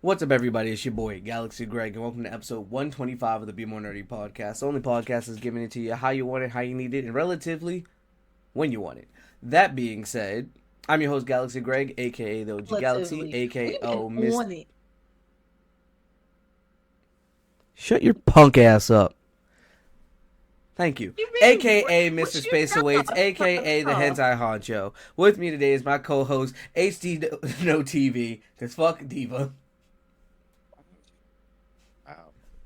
What's up, everybody? It's your boy, Galaxy Greg, and welcome to episode 125 of the Bmore Naughty podcast. The only podcast that's giving it to you how you want it, how you need it, and relatively when you want it. That being said, I'm your host, Galaxy Greg, aka the OG Galaxy, We've aka been on it. Shut your punk ass up. Thank you. You mean, AKA what Mr. you Space got? Awaits, AKA the Hentai Honcho. With me today is my co-host, HD No TV, because fuck Diva.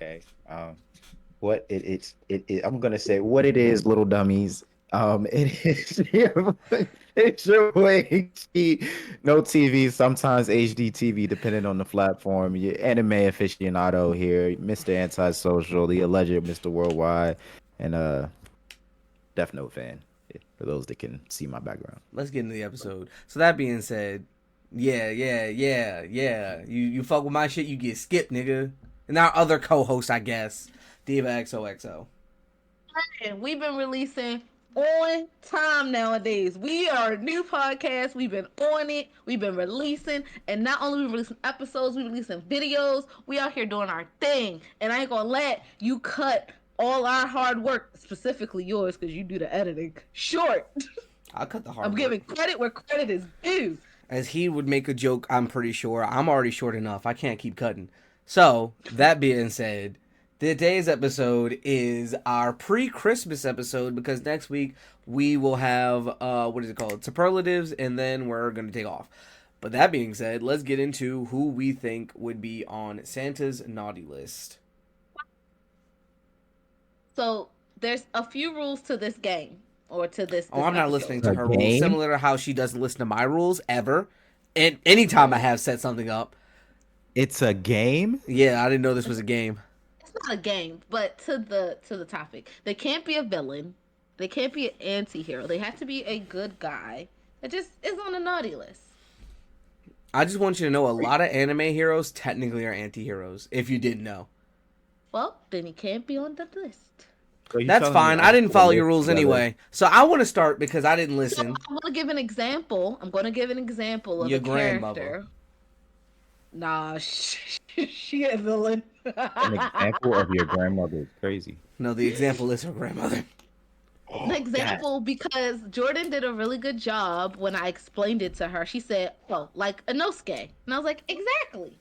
Okay. What I'm gonna say what it is, little dummies. It is it's your boy HD, no TV, sometimes HD TV, depending on the platform. Your anime aficionado here, Mr. Antisocial, the alleged Mr. Worldwide, and Death Note fan. For those that can see my background. Let's get into the episode. So that being said, yeah. You fuck with my shit, you get skipped, nigga. And our other co-host, I guess, Diva XOXO. And we've been releasing on time nowadays. We are a new podcast. We've been on it. We've been releasing. And not only we releasing episodes, we releasing videos. We out here doing our thing. And I ain't gonna let you cut all our hard work, specifically yours, because you do the editing, short. I'll cut the hard I'm work. giving credit where credit is due. As he would make a joke, I'm pretty sure. I'm already short enough. I can't keep cutting. So, that being said, today's episode is our pre-Christmas episode because next week we will have, what is it called? Superlatives, and then we're going to take off. But that being said, let's get into who we think would be on Santa's naughty list. So, there's a few rules to this game. Or to this. Oh, I'm not episode. listening to her Okay. rules, similar to how she doesn't listen to my rules, ever. And anytime I have set something up. It's a game? Yeah, I didn't know this was a game. It's not a game, but to the topic. They can't be a villain. They can't be an anti-hero. They have to be a good guy that just is on the naughty list. I just want you to know a lot of anime heroes technically are anti-heroes, if you didn't know. Well, then he can't be on the list. So you That's telling fine. me I didn't put a follow your list rules together? anyway. So I want to start because I didn't So listen. I'm gonna give an example. of Your a grandmother. character. Nah, she a villain. An example of your grandmother is crazy. No, the example is her grandmother. An example because Jordan did a really good job when I explained it to her. She said, "Oh, like Inosuke," and I was like, "Exactly."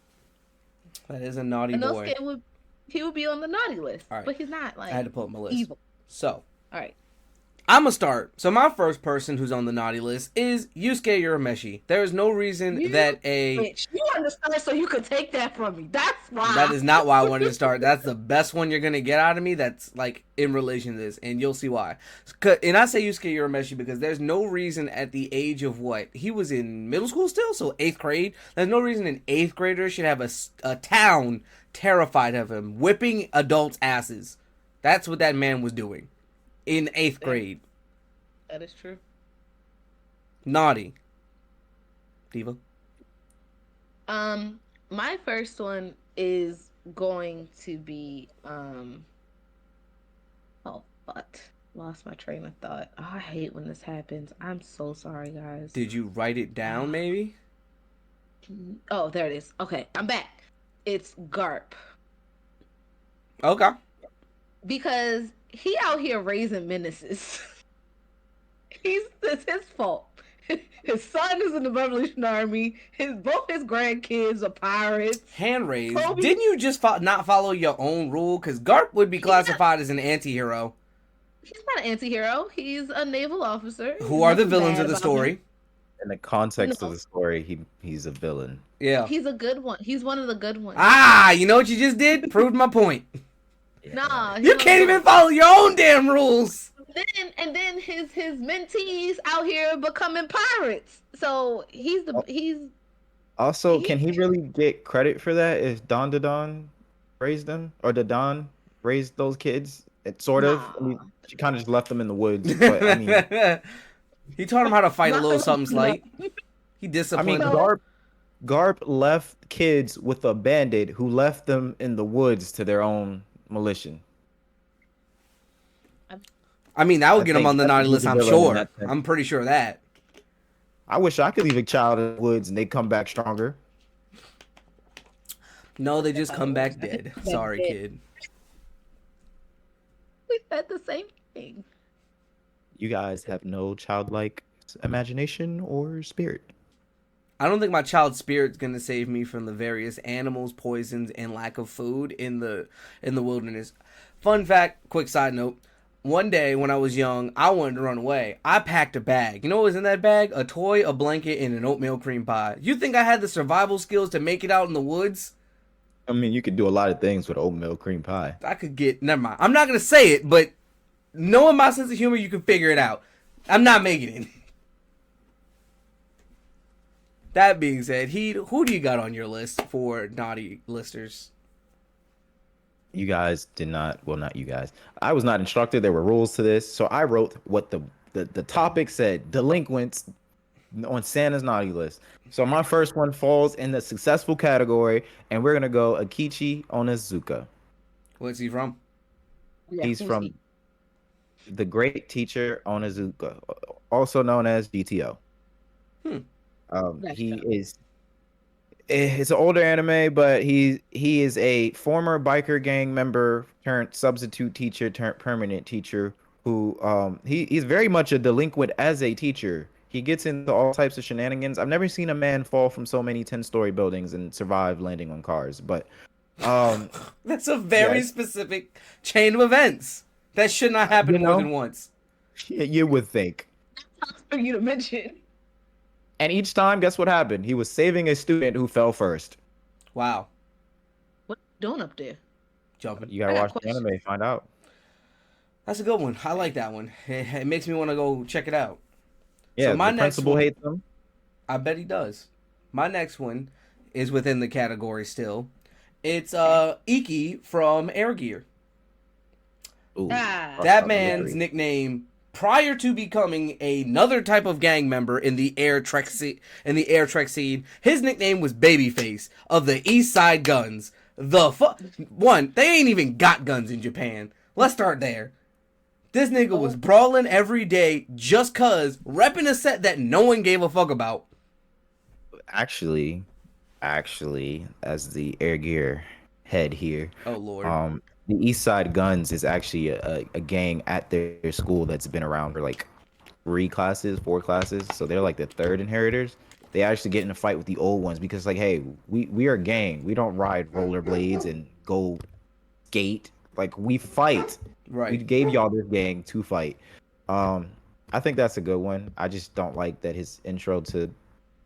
That is a naughty boy. Inosuke would be on the naughty list, All right. but he's not like I had to pull up my list. evil. So, All right. I'm going to start. So my first person who's on the naughty list is Yusuke Urameshi. There is no reason that a... Bitch, you understand, so you could take that from me. That's why. That is not why I wanted to start. That's the best one you're going to get out of me that's like in relation to this, and you'll see why. And I say Yusuke Urameshi because there's no reason at the age of what? He was in middle school still, so 8th grade. There's no reason an 8th grader should have a town terrified of him, whipping adults' asses. That's what that man was doing in 8th grade. That is true. Naughty. Diva. My first one is going to be oh fuck. Lost my train of thought. Oh, I hate when this happens. I'm so sorry, guys. Did you write it down, maybe? Oh, there it is. Okay, I'm back. It's Garp. Okay. Because he out here raising menaces. It's his fault. His son is in the Revolution Army. Both his grandkids are pirates. Hand raised. Kobe- Didn't you just not follow your own rule? Because Garp would be classified as an anti-hero. He's not an anti-hero. He's a naval officer. Who are the Nothing villains bad of the about story? him. In the context No. of the story, he's a villain. Yeah. He's a good one. He's one of the good ones. Ah, you know what you just did? Proved my point. Nah, he's You one of can't the- even follow your own damn rules. And then his mentees out here becoming pirates. So he's Also, can he really get credit for that if Don raised them? Or the Don raised those kids? It sort of. I mean, she kind of just left them in the woods. But I mean, He taught him how to fight a little something slight. He disciplined them. Garp left kids with a bandit who left them in the woods to their own militia. I mean, that would I get him think on the that's naughty who's list, the I'm villain in sure. that sense. I'm pretty sure of that. I wish I could leave a child in the woods and they come back stronger. No, they just come back dead. Sorry, kid. We said the same thing. You guys have no childlike imagination or spirit. I don't think my child's spirit's gonna save me from the various animals, poisons, and lack of food in the wilderness. Fun fact, quick side note. One day when I was young, I wanted to run away. I packed a bag. You know what was in that bag? A toy, a blanket, and an oatmeal cream pie. You think I had the survival skills to make it out in the woods? I mean, you could do a lot of things with oatmeal cream pie. I could get... Never mind. I'm not gonna say it, but knowing my sense of humor, you can figure it out. I'm not making it. That being said, who do you got on your list for naughty listers? You guys did not, well, not you guys. I was not instructed. There were rules to this. So I wrote what the topic said, delinquents on Santa's naughty list. So my first one falls in the successful category, and we're going to go Akichi Onizuka. What's he from? Yeah, He's who's from he? The Great Teacher Onizuka, also known as GTO. He Gotcha. is. It's an older anime, but he is a former biker gang member turned substitute teacher turned permanent teacher who he's very much a delinquent as a teacher. He gets into all types of shenanigans. I've never seen a man fall from so many 10-story buildings and survive landing on cars, but That's a very specific chain of events. That should not happen more than once. you would think. For you to mention. And each time, guess what happened? He was saving a student who fell first. Wow. What you doing up there? Jumping. You gotta I got watch a the question. anime, find out. That's a good one. I like that one. It makes me want to go check it out. Yeah, So my the next principal one- hates him. I bet he does. My next one is within the category still. It's Iki from Air Gear. Ooh, Ah. That man's nickname prior to becoming another type of gang member in the Air Trek scene, his nickname was Babyface of the East Side Guns. One, they ain't even got guns in Japan. Let's start there. This nigga was brawling every day just cause repping a set that no one gave a fuck about. Actually, as the Air Gear head here, Oh lord. the East Side Guns is actually a gang at their school that's been around for like 4 classes. So they're like the third inheritors. They actually get in a fight with the old ones because like, hey, we are a gang. We don't ride rollerblades and go skate. Like we fight. Right. We gave y'all this gang to fight. I think that's a good one. I just don't like that his intro to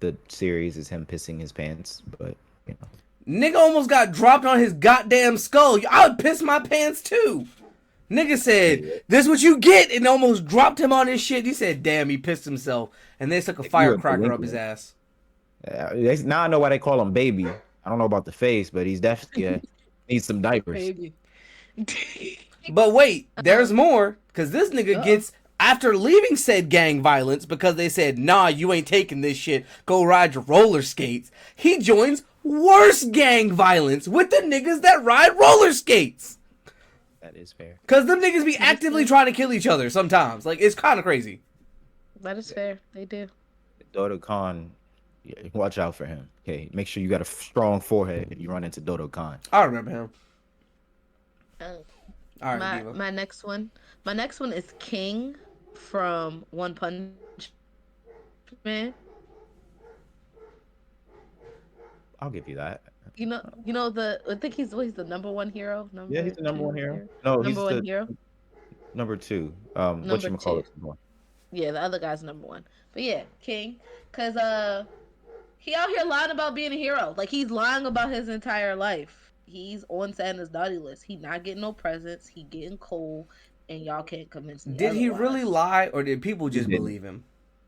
the series is him pissing his pants, but you know. Nigga almost got dropped on his goddamn skull. I would piss my pants too. Nigga said, "This what you get," and almost dropped him on his shit. He said, "Damn, he pissed himself," and they stuck a firecracker up his ass. Now I know why they call him baby. I don't know about the face, but he's definitely needs some diapers. Baby. But wait, there's more, because this nigga gets, after leaving said gang violence, because they said, "Nah, you ain't taking this shit, go ride your roller skates," he joins worse gang violence with the niggas that ride roller skates. That is fair. Because them niggas be actively trying to kill each other sometimes. Like, it's kind of crazy. That is fair. They do. Dodo Khan, yeah, watch out for him. Okay, make sure you got a strong forehead if you run into Dodo Khan. I remember him. All right, my Diva. my next one. My next one is King from One Punch Man. I'll give you that. You know I think he's the number one hero. Yeah, he's the number two one hero. No, he's Number one the hero. number 2. Number Whatchamacallit? Yeah, the other guy's number one. But yeah, King, cause he out here lying about being a hero. Like he's lying about his entire life. He's on Santa's naughty list. He not getting no presents. He getting cold, and y'all can't convince me. Did he otherwise. really lie, or did people just didn't. believe him?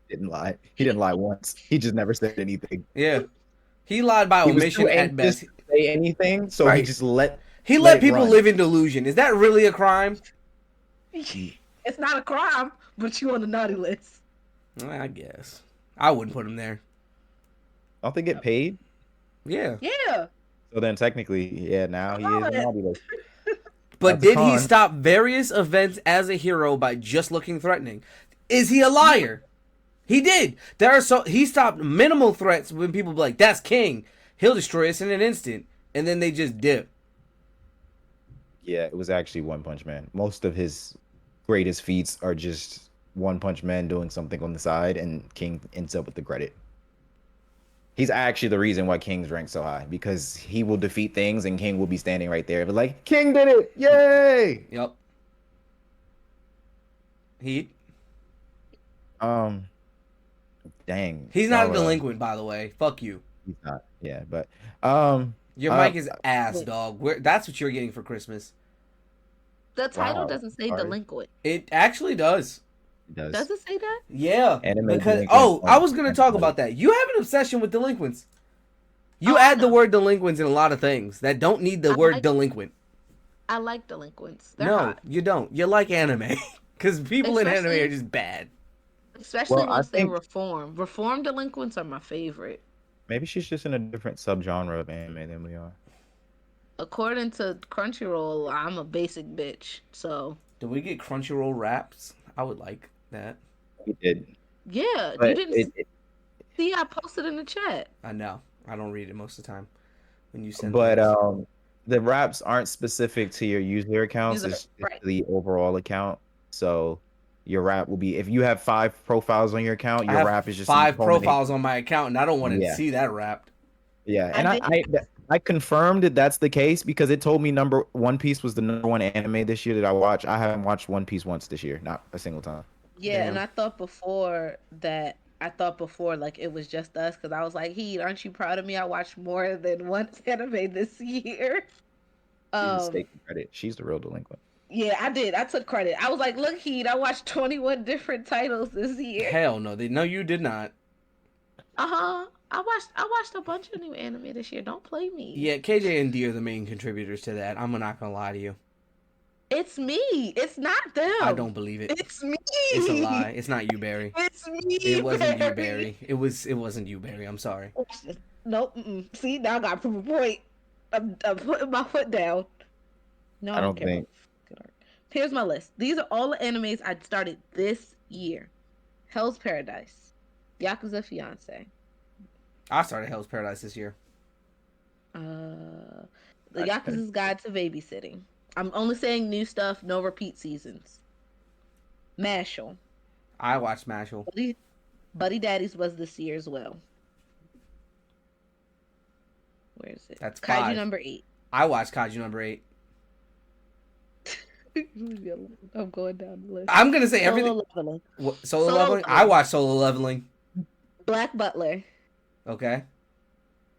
Didn't lie. He didn't lie once. He just never said anything. Yeah. He lied by He was omission too at anxious best. to say anything, so he Right. just let. He let let it people run. live in delusion. Is that really a crime? It's not a crime, but you on the naughty list. Well, I guess. I wouldn't put him there. Don't they get paid? Yeah. Yeah. So then technically, yeah, now he is a naughty list. But That's a did he con. stop various events as a hero by just looking threatening? Is he a liar? He did. He stopped minimal threats when people be like, "That's King. He'll destroy us in an instant," and then they just dip. Yeah, it was actually One Punch Man. Most of his greatest feats are just One Punch Man doing something on the side, and King ends up with the credit. He's actually the reason why King's ranked so high because he will defeat things, and King will be standing right there, but like King did it! Yay! Yep. Heat. Um, dang. He's not a y'all, delinquent, by the way. Fuck you. he's not. Yeah, but Your uh, mic is ass, dog. That's what you're getting for Christmas. The title wow. doesn't say Sorry. delinquent. It actually does. It does. Does it say that? Yeah. Anime Because delinquents I was gonna talk about that. You have an obsession with delinquents. You add the word delinquents in a lot of things that don't need the word delinquent. I like delinquents. They're No, hot. you don't. You like anime because people in anime Especially- are just bad. Especially Well, I once they think- reform. Reform delinquents are my favorite. Maybe she's just in a different subgenre of anime than we are. According to Crunchyroll, I'm a basic bitch. So Do we get Crunchyroll raps? I would like that. We did. yeah, But you didn't see I posted in the chat. I know. I don't read it most of the time when you send. But things. the raps aren't specific to your user accounts. It's right. the overall account. So your rap will be if you have 5 profiles on your account, I your have rap is just 5 a culmination- profiles on my account, and I don't want to Yeah. see that wrapped. Yeah, and I confirmed that that's the case because it told me One Piece was the #1 anime this year that I watched. I haven't watched One Piece once this year, not a single time. Yeah, and Damn. I thought before like it was just us because I was like, "Heat, aren't you proud of me? I watched more than one anime this year." She's taking credit. She's the real delinquent. Yeah, I did. I took credit. I was like, "Look, Heat, I watched 21 different titles this year." Hell no, no, you did not. I watched a bunch of new anime this year. Don't play me. Yeah, KJ and D are the main contributors to that. I'm not gonna lie to you. It's me. It's not them. I don't believe it. It's me. It's a lie. It's not you, Barry. It's me. It wasn't you, Barry. It wasn't you, Barry. I'm sorry. Nope. See, now I got to prove a point. I'm putting my foot down. No, I don't think. Here's my list. These are all the animes I started this year. Hell's Paradise, Yakuza Fiance, I started Hell's Paradise this year. The Yakuza's Guide to Babysitting. I'm only saying new stuff, no repeat seasons. Mashal. I watched Mashal. Buddy Daddies was this year as well. Where is it? That's Kaiju 5. number 8. I watched Kaiju number 8. I'm going down the list. I'm gonna say everything. Solo Leveling. Solo Leveling? I watched Solo Leveling. Black Butler. Okay.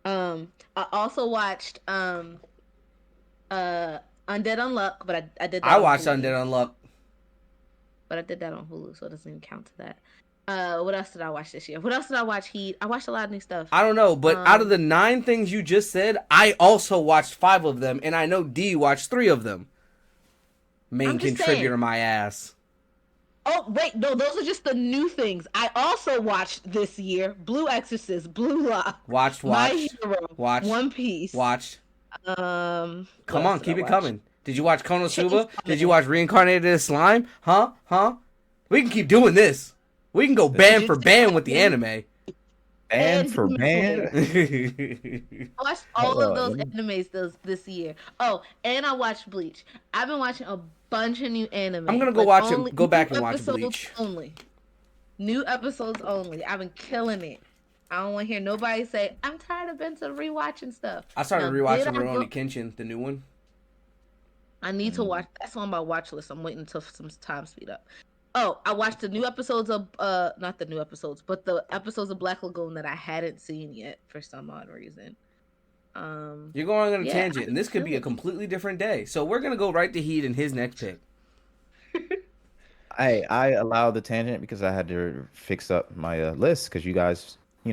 I also watched Undead Unluck, but I did that. I watched Hulu. Undead Unluck. But I did that on Hulu, so it doesn't even count to that. What else did I watch this year? What else did I watch? Heat. I watched a lot of new stuff. I don't know, but out of the 9 things you just said, I also watched 5 of them, and I know D watched 3 of them. Main contributor, my ass. Oh, wait, no, those are just the new things. I also watched this year Blue Exorcist, Blue Lock, Watched. My Hero, Watched. One Piece. Watched. Come on, keep it coming. Did you watch Konosuba? Did you watch Reincarnated as Slime? Huh? We can keep doing this. We can go band for band with the anime. Band for band? I watched all of those animes this year. Oh, and I watched Bleach. I've been watching a bunch of new anime. I'm gonna go back and watch Bleach. New episodes only. I've been killing it. I don't want to hear nobody say, I'm tired of Benta rewatching stuff. I started rewatching Rurouni Kenshin, the new one. I need to watch. That's on my watch list. I'm waiting until some time speed up. Oh, I watched the new episodes of not the new episodes, but the episodes of Black Lagoon that I hadn't seen yet for some odd reason. You're going on a tangent, and this could be a completely different day. So we're gonna go right to Heat in his next pick. I allowed the tangent because I had to fix up my list because you guys, we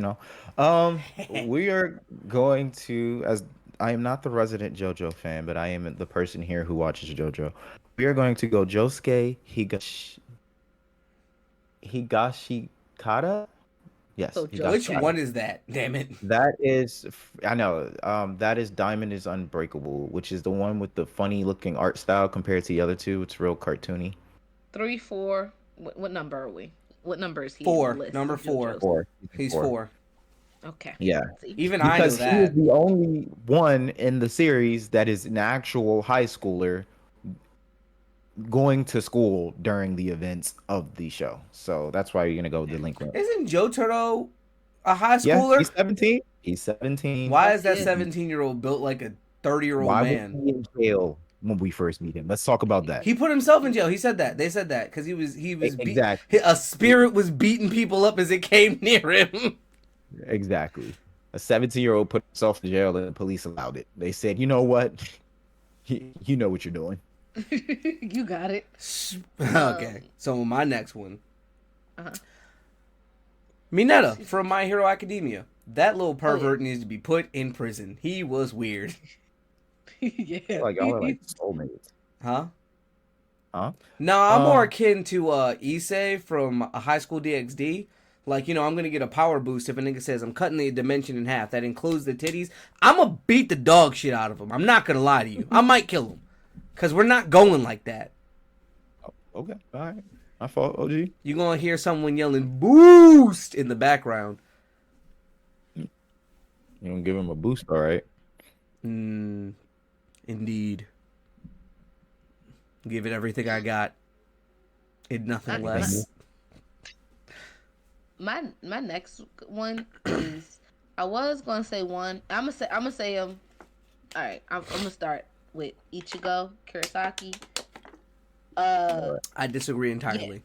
are going to, as I am not the resident JoJo fan, but I am the person here who watches JoJo. We are going to go Josuke Higashikata. Yes. So Which one is that? Damn it. That is, I know. That is Diamond is Unbreakable, which is the one with the funny looking art style compared to the other two. It's real cartoony. 3, 4. What number are we? What number is he? In Four. the list Number of 4. JoJo's? Four. He's 4. Okay. Yeah. Let's see. Even I know Because he is that. the only one in the series that is an actual high schooler going to school during the events of the show. So that's why you're gonna go delinquent. Isn't Jotaro a high Yeah, schooler? he's 17. He's 17. Why Yes, is that he is. 17-year-old built like a 30-year-old Why was man? he in jail when we first meet him? Let's talk about that. He put himself in jail. He said that. They said that because he was Exactly. a spirit was beating people up as it came near him. Exactly. A 17-year-old put himself in jail and the police allowed it. They said, you know what? You know what you're doing. You got it. Okay, so my next one, Uh-huh. Mineta from My Hero Academia. That little Oh, pervert needs to be put in prison. He was weird, Yeah. Like y'all are like soulmates. huh? Huh? No, I'm more akin to Issei from High School DxD. Like, I'm gonna get a power boost if a nigga says I'm cutting the dimension in half. That includes the titties. I'm gonna beat the dog shit out of him. I'm not gonna lie to you. I might kill him. Because we're not going like that. Okay. All right. My fault, OG. You're gonna hear someone yelling "boost" in the background. You don't give him a boost, all right? Indeed. Give it everything I got. And nothing Okay. less. My next one is I was gonna say one. I'm gonna say all right. I'm gonna start with Ichigo Kurosaki. I disagree entirely.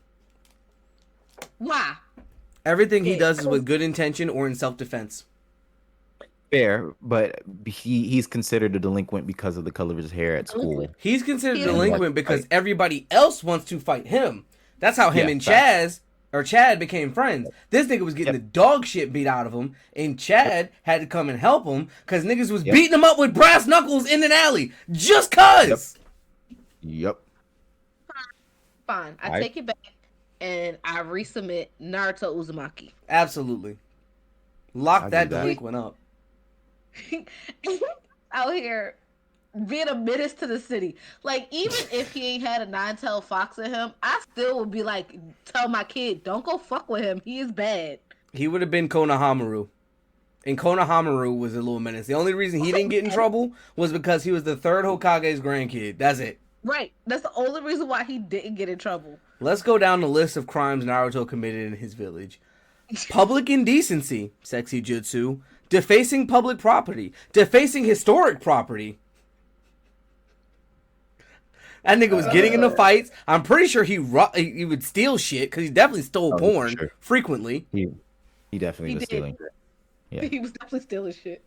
Why? Everything he Okay. does is with good intention or in self-defense. Fair, but he's considered a delinquent because of the color of his hair at school. Delinquent. He's considered He delinquent doesn't because fight. everybody else wants to fight him. That's how him Yeah, and facts. Chad became friends. This nigga was getting the dog shit beat out of him, and Chad had to come and help him because niggas was beating him up with brass knuckles in an alley just cause. Yep. Fine. I Alright. take it back and I resubmit Naruto Uzumaki. Absolutely. Lock I'll that do that. delinquent up. Out here being a menace to the city. Like, even if he ain't had a nine-tailed fox in him, I still would be like, tell my kid, don't go fuck with him. He is bad. He would have been Konohamaru. And Konohamaru was a little menace. The only reason he didn't get in trouble was because he was the third Hokage's grandkid. That's it. Right. That's the only reason why he didn't get in trouble. Let's go down the list of crimes Naruto committed in his village. Public indecency, sexy jutsu, defacing public property, defacing historic property. That nigga was getting into fights. I'm pretty sure he would steal shit because he definitely stole porn sure. frequently. He definitely He was did. stealing. Yeah. He was definitely stealing shit.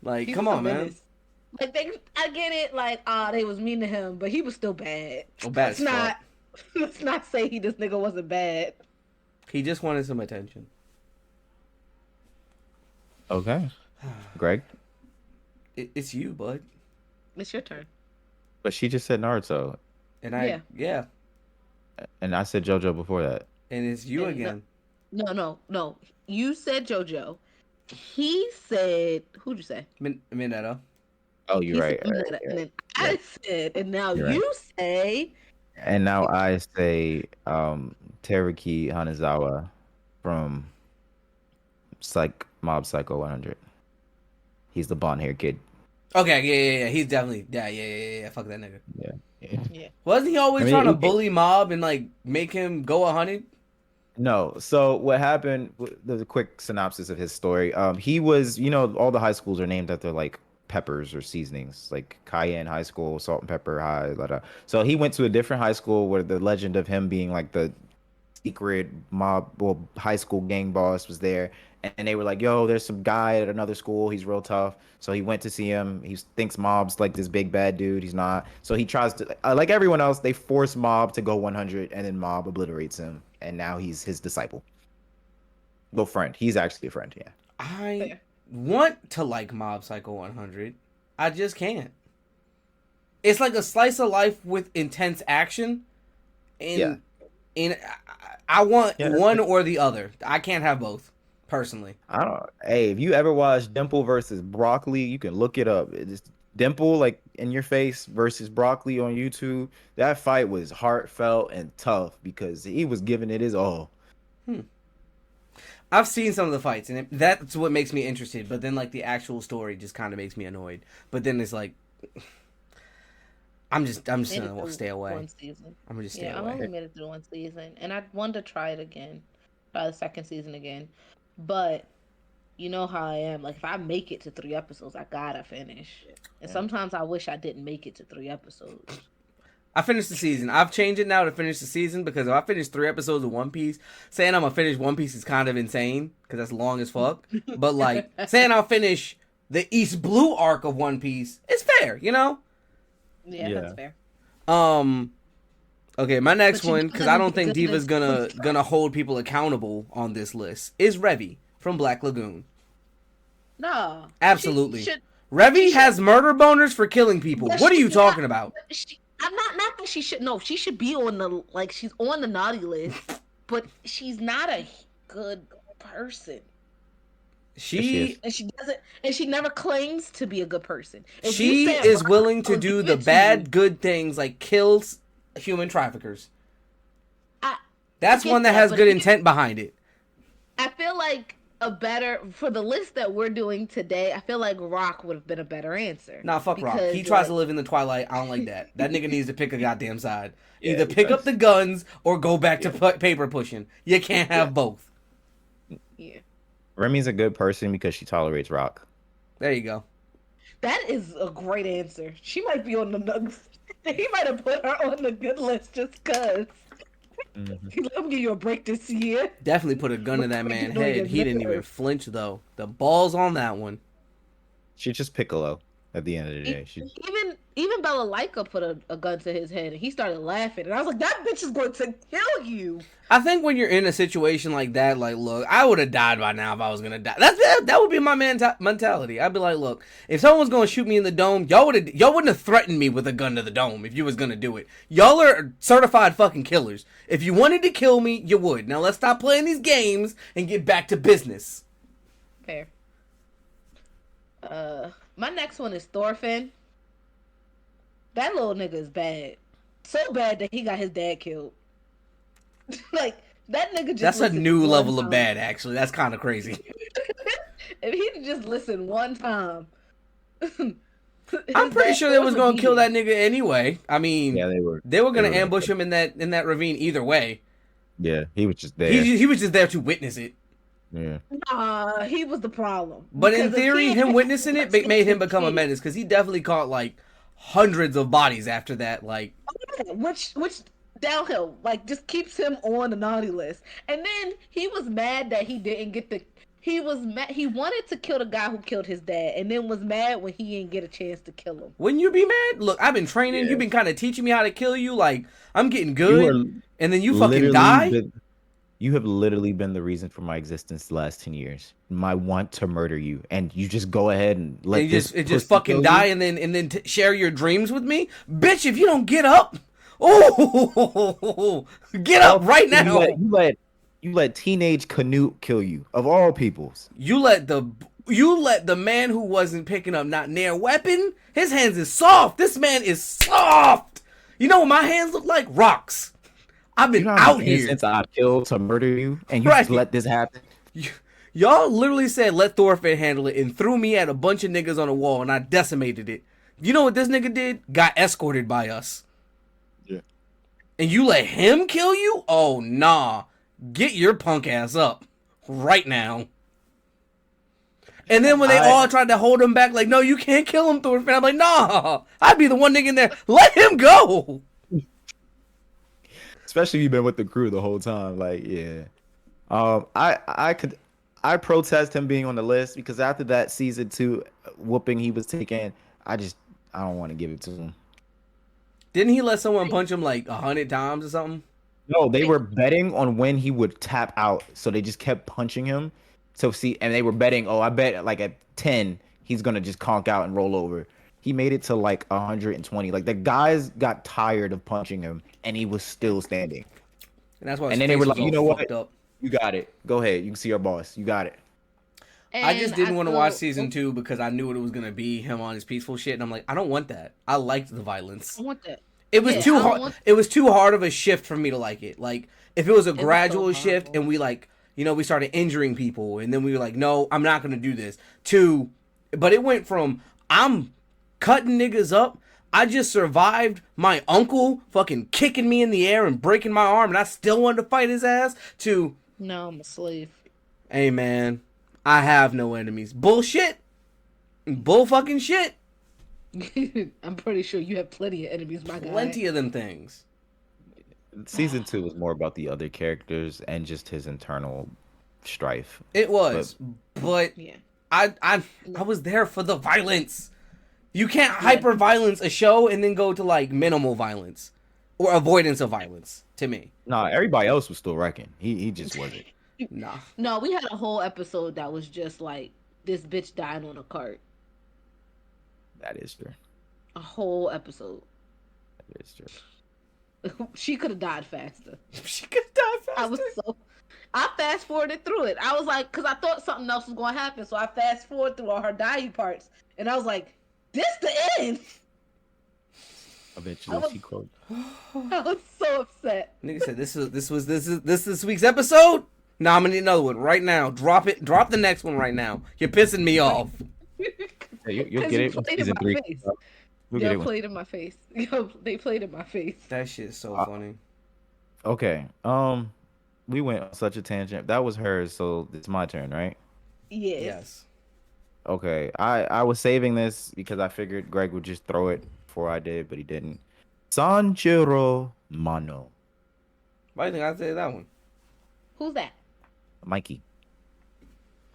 Like, He come was a on, man. menace. Like, I get it. Like, they was mean to him, but he was still bad. Oh, bad as fuck. Let's not say this nigga wasn't bad. He just wanted some attention. Okay. Greg? It's you, bud. It's your turn. But she just said Naruto. And I, yeah. And I said JoJo before that. And it's you And again. No. You said JoJo. He said, who'd you say? Mineta. Oh, He you're right. said right, Mineta, yeah. and then I said, and now You're you say, And now I say Teruki Hanazawa from Mob Psycho 100. He's the blonde haired kid. Okay, yeah. He's definitely, yeah. Fuck that nigga. Yeah. Wasn't he always I mean, trying to he- bully Mob and like make him go 100? No. So what happened? There's a quick synopsis of his story. He was, all the high schools are named after like peppers or seasonings, like Cayenne High School, Salt and Pepper High. Blah, blah. So he went to a different high school where the legend of him being like the secret high school gang boss was there. And they were like, yo, there's some guy at another school. He's real tough. So he went to see him. He thinks Mob's like this big bad dude. He's not. So he tries to, like everyone else, they force Mob to go 100 and then Mob obliterates him. And now he's his disciple. Well, friend. He's actually a friend, yeah. I want to like Mob Psycho 100. I just can't. It's like a slice of life with intense action. And I want one or the other. I can't have both. Personally, Hey, if you ever watched Dimple versus Broccoli, you can look it up. It's Dimple like in your face versus Broccoli on YouTube. That fight was heartfelt and tough because he was giving it his all. I've seen some of the fights, and that's what makes me interested. But then, like, the actual story just kind of makes me annoyed. But then it's like, I'm just gonna stay away. One season. I'm gonna just stay Yeah, I away. only made it through one season, and I wanted to try it again, try the second season again. But you know how I am. Like, if I make it to 3 episodes, I gotta finish. And sometimes I wish I didn't make it to 3 episodes. I finished the season. I've changed it now to finish the season because if I finish 3 episodes of One Piece, saying I'm gonna finish One Piece is kind of insane because that's long as fuck. But like saying I'll finish the East Blue arc of One Piece is fair, you know? Yeah, that's fair. Okay, my next But you one, do because have I to don't be think good Diva's at- gonna hold people accountable on this list, is Revy from Black Lagoon. No. Absolutely. She should, Revy has murder boners for killing people. But What are she you talking about? I'm not that she should. No, she should be on the she's on the naughty list, but she's not a good person, She and she doesn't, and she never claims to be a good person. If she you said is Rock willing to would do do the it to bad you, good things like kills human traffickers. I That's get one that that, has but good if you- intent behind it. I feel like a better for the list that we're doing today. I feel like Rock would have been a better answer. Nah, fuck Rock. because, He tries like, to live in the twilight. I don't like that. That nigga needs to pick a goddamn side. Yeah, Either he pick does. up the guns or go back to paper pushing. You can't have both. Yeah, Remy's a good person because she tolerates Rock. There you go. that is a great answer. She might be on the. He might have put her on the good list just cause. Let me give you a break this year. Definitely put a gun to that Look what man's you're doing head. is He didn't even nerve. flinch though. The balls on that one. She's just Piccolo at the end of the day. She's Even Bella Lyka put a gun to his head and he started laughing and I was like, that bitch is going to kill you. I think when you're in a situation like that, like, look, I would have died by now if I was gonna die. That would be my mentality. I'd be like, look, if someone was gonna shoot me in the dome, y'all wouldn't have threatened me with a gun to the dome if you was gonna do it. Y'all are certified fucking killers. If you wanted to kill me, you would. Now let's stop playing these games and get back to business. Fair. My next one is Thorfinn. That little nigga is bad. So bad that he got his dad killed. Like, that nigga just That's a listened new one level of time. bad, actually. That's kind of crazy. If he'd just listened one time. I'm pretty sure they was gonna kill that nigga anyway. I mean, yeah, they were. they were gonna they were ambush him in that ravine either way. Yeah, he was just there. He was just there to witness it. Yeah. Nah, he was the problem. But in Because if theory, he him had- witnessing it made him become a menace because he definitely caught like hundreds of bodies after that. Like, which downhill, like, just keeps him on the naughty list. And then he was mad that he didn't get the. He was mad. He wanted to kill the guy who killed his dad, and then was mad when he didn't get a chance to kill him. wouldn't you be mad? Look, I've been training. Yeah. You've been kind of teaching me how to kill you. Like, I'm getting good, are and then you fucking literally die. You have literally been the reason for my existence the last 10 years. My want to murder you, and you just go ahead and let And this just pussy fucking kill die, you? and then share your dreams with me, bitch. If you don't get up, oh, get up right now. You let teenage Canute kill you, of all peoples. You let the man who wasn't picking up not near weapon. His hands is soft. This man is soft. You know what my hands look like? Rocks. I've been You know how out many here. since I killed to murder you, and you Right. just let this happen. Y'all literally said let Thorfinn handle it and threw me at a bunch of niggas on a wall and I decimated it. You know what this nigga did? Got escorted by us. Yeah. And you let him kill you? Oh nah. Get your punk ass up right now. And then when they all tried to hold him back, like, no, you can't kill him, Thorfinn. I'm like, nah, I'd be the one nigga in there. Let him go. Especially if you've been with the crew the whole time. Like, yeah. I protest him being on the list because after that season 2 whooping he was taking, I don't want to give it to him. Didn't he let someone punch him like 100 times or something? No, they were betting on when he would tap out, so they just kept punching him. So and they were betting, I bet like at 10 he's gonna just conk out and roll over. He made it to like 120. Like the guys got tired of punching him, and he was still standing. And that's why. And then they were like, you know what? You got it. Go ahead. You can see our boss. You got it. I just didn't want to watch season 2 because I knew what it was gonna be, him on his peaceful shit, and I'm like, I don't want that. I liked the violence. I want that. It was Yeah, too I don't hard. want- It was too hard of a shift for me to like it. Like if it was a so gradual shift horrible. and we like, we started injuring people and then we were like, no, I'm not gonna do this. But it went from I'm cutting niggas up. I just survived my uncle fucking kicking me in the air and breaking my arm, and I still wanted to fight his ass. To No, I'm a slave. hey man, I have no enemies. Bullshit. Bull fucking shit. I'm pretty sure you have plenty of enemies, my guy. Plenty of them things. Season 2 was more about the other characters and just his internal strife. It was, but Yeah. I was there for the violence. You can't hyper violence a show and then go to like minimal violence or avoidance of violence. To me, Nah, everybody else was still wrecking. He just wasn't. nah. No, we had a whole episode that was just like this bitch dying on a cart. That is true. A whole episode. That is true. She could have died faster. She could die faster. I fast forwarded through it. I was like, because I thought something else was going to happen, so I fast forward through all her dying parts, and I was like, "This the end." Eventually, she quote. I was so upset. Nigga said this week's episode. Nah, I'm gonna need another one right now. Drop it. Drop the next one right now. You're pissing me off. Yeah, you'll get it. Played in Season my 3. face. We'll get Yo, it. played in my face. Yo, they played in my face. That shit's so funny. Okay. We went on such a tangent. That was hers, so it's my turn, right? Yes. Yes. Okay. I was saving this because I figured Greg would just throw it before I did, but he didn't. Sanjiro Mano. Why do you think I said that one? Who's that? Mikey.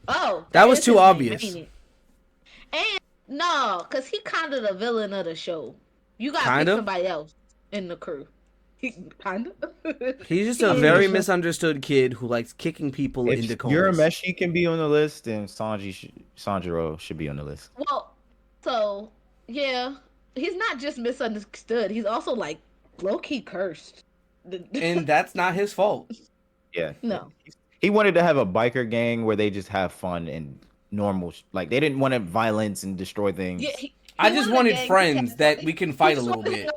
Oh, That was is too his name, obvious. ain't it? And no, cause he kind of the villain of the show. You got to pick Kinda? somebody else in the crew. He kind of. He's just a very misunderstood kid who likes kicking people into If comas. Urameshi can be on the list, then Sanjiro should be on the list. Well, so yeah, he's not just misunderstood. He's also like low key cursed. And that's not his fault. Yeah. No. He wanted to have a biker gang where they just have fun and normal. Like they didn't want to violence and destroy things. Yeah, I just wanted friends that we can fight a little bit.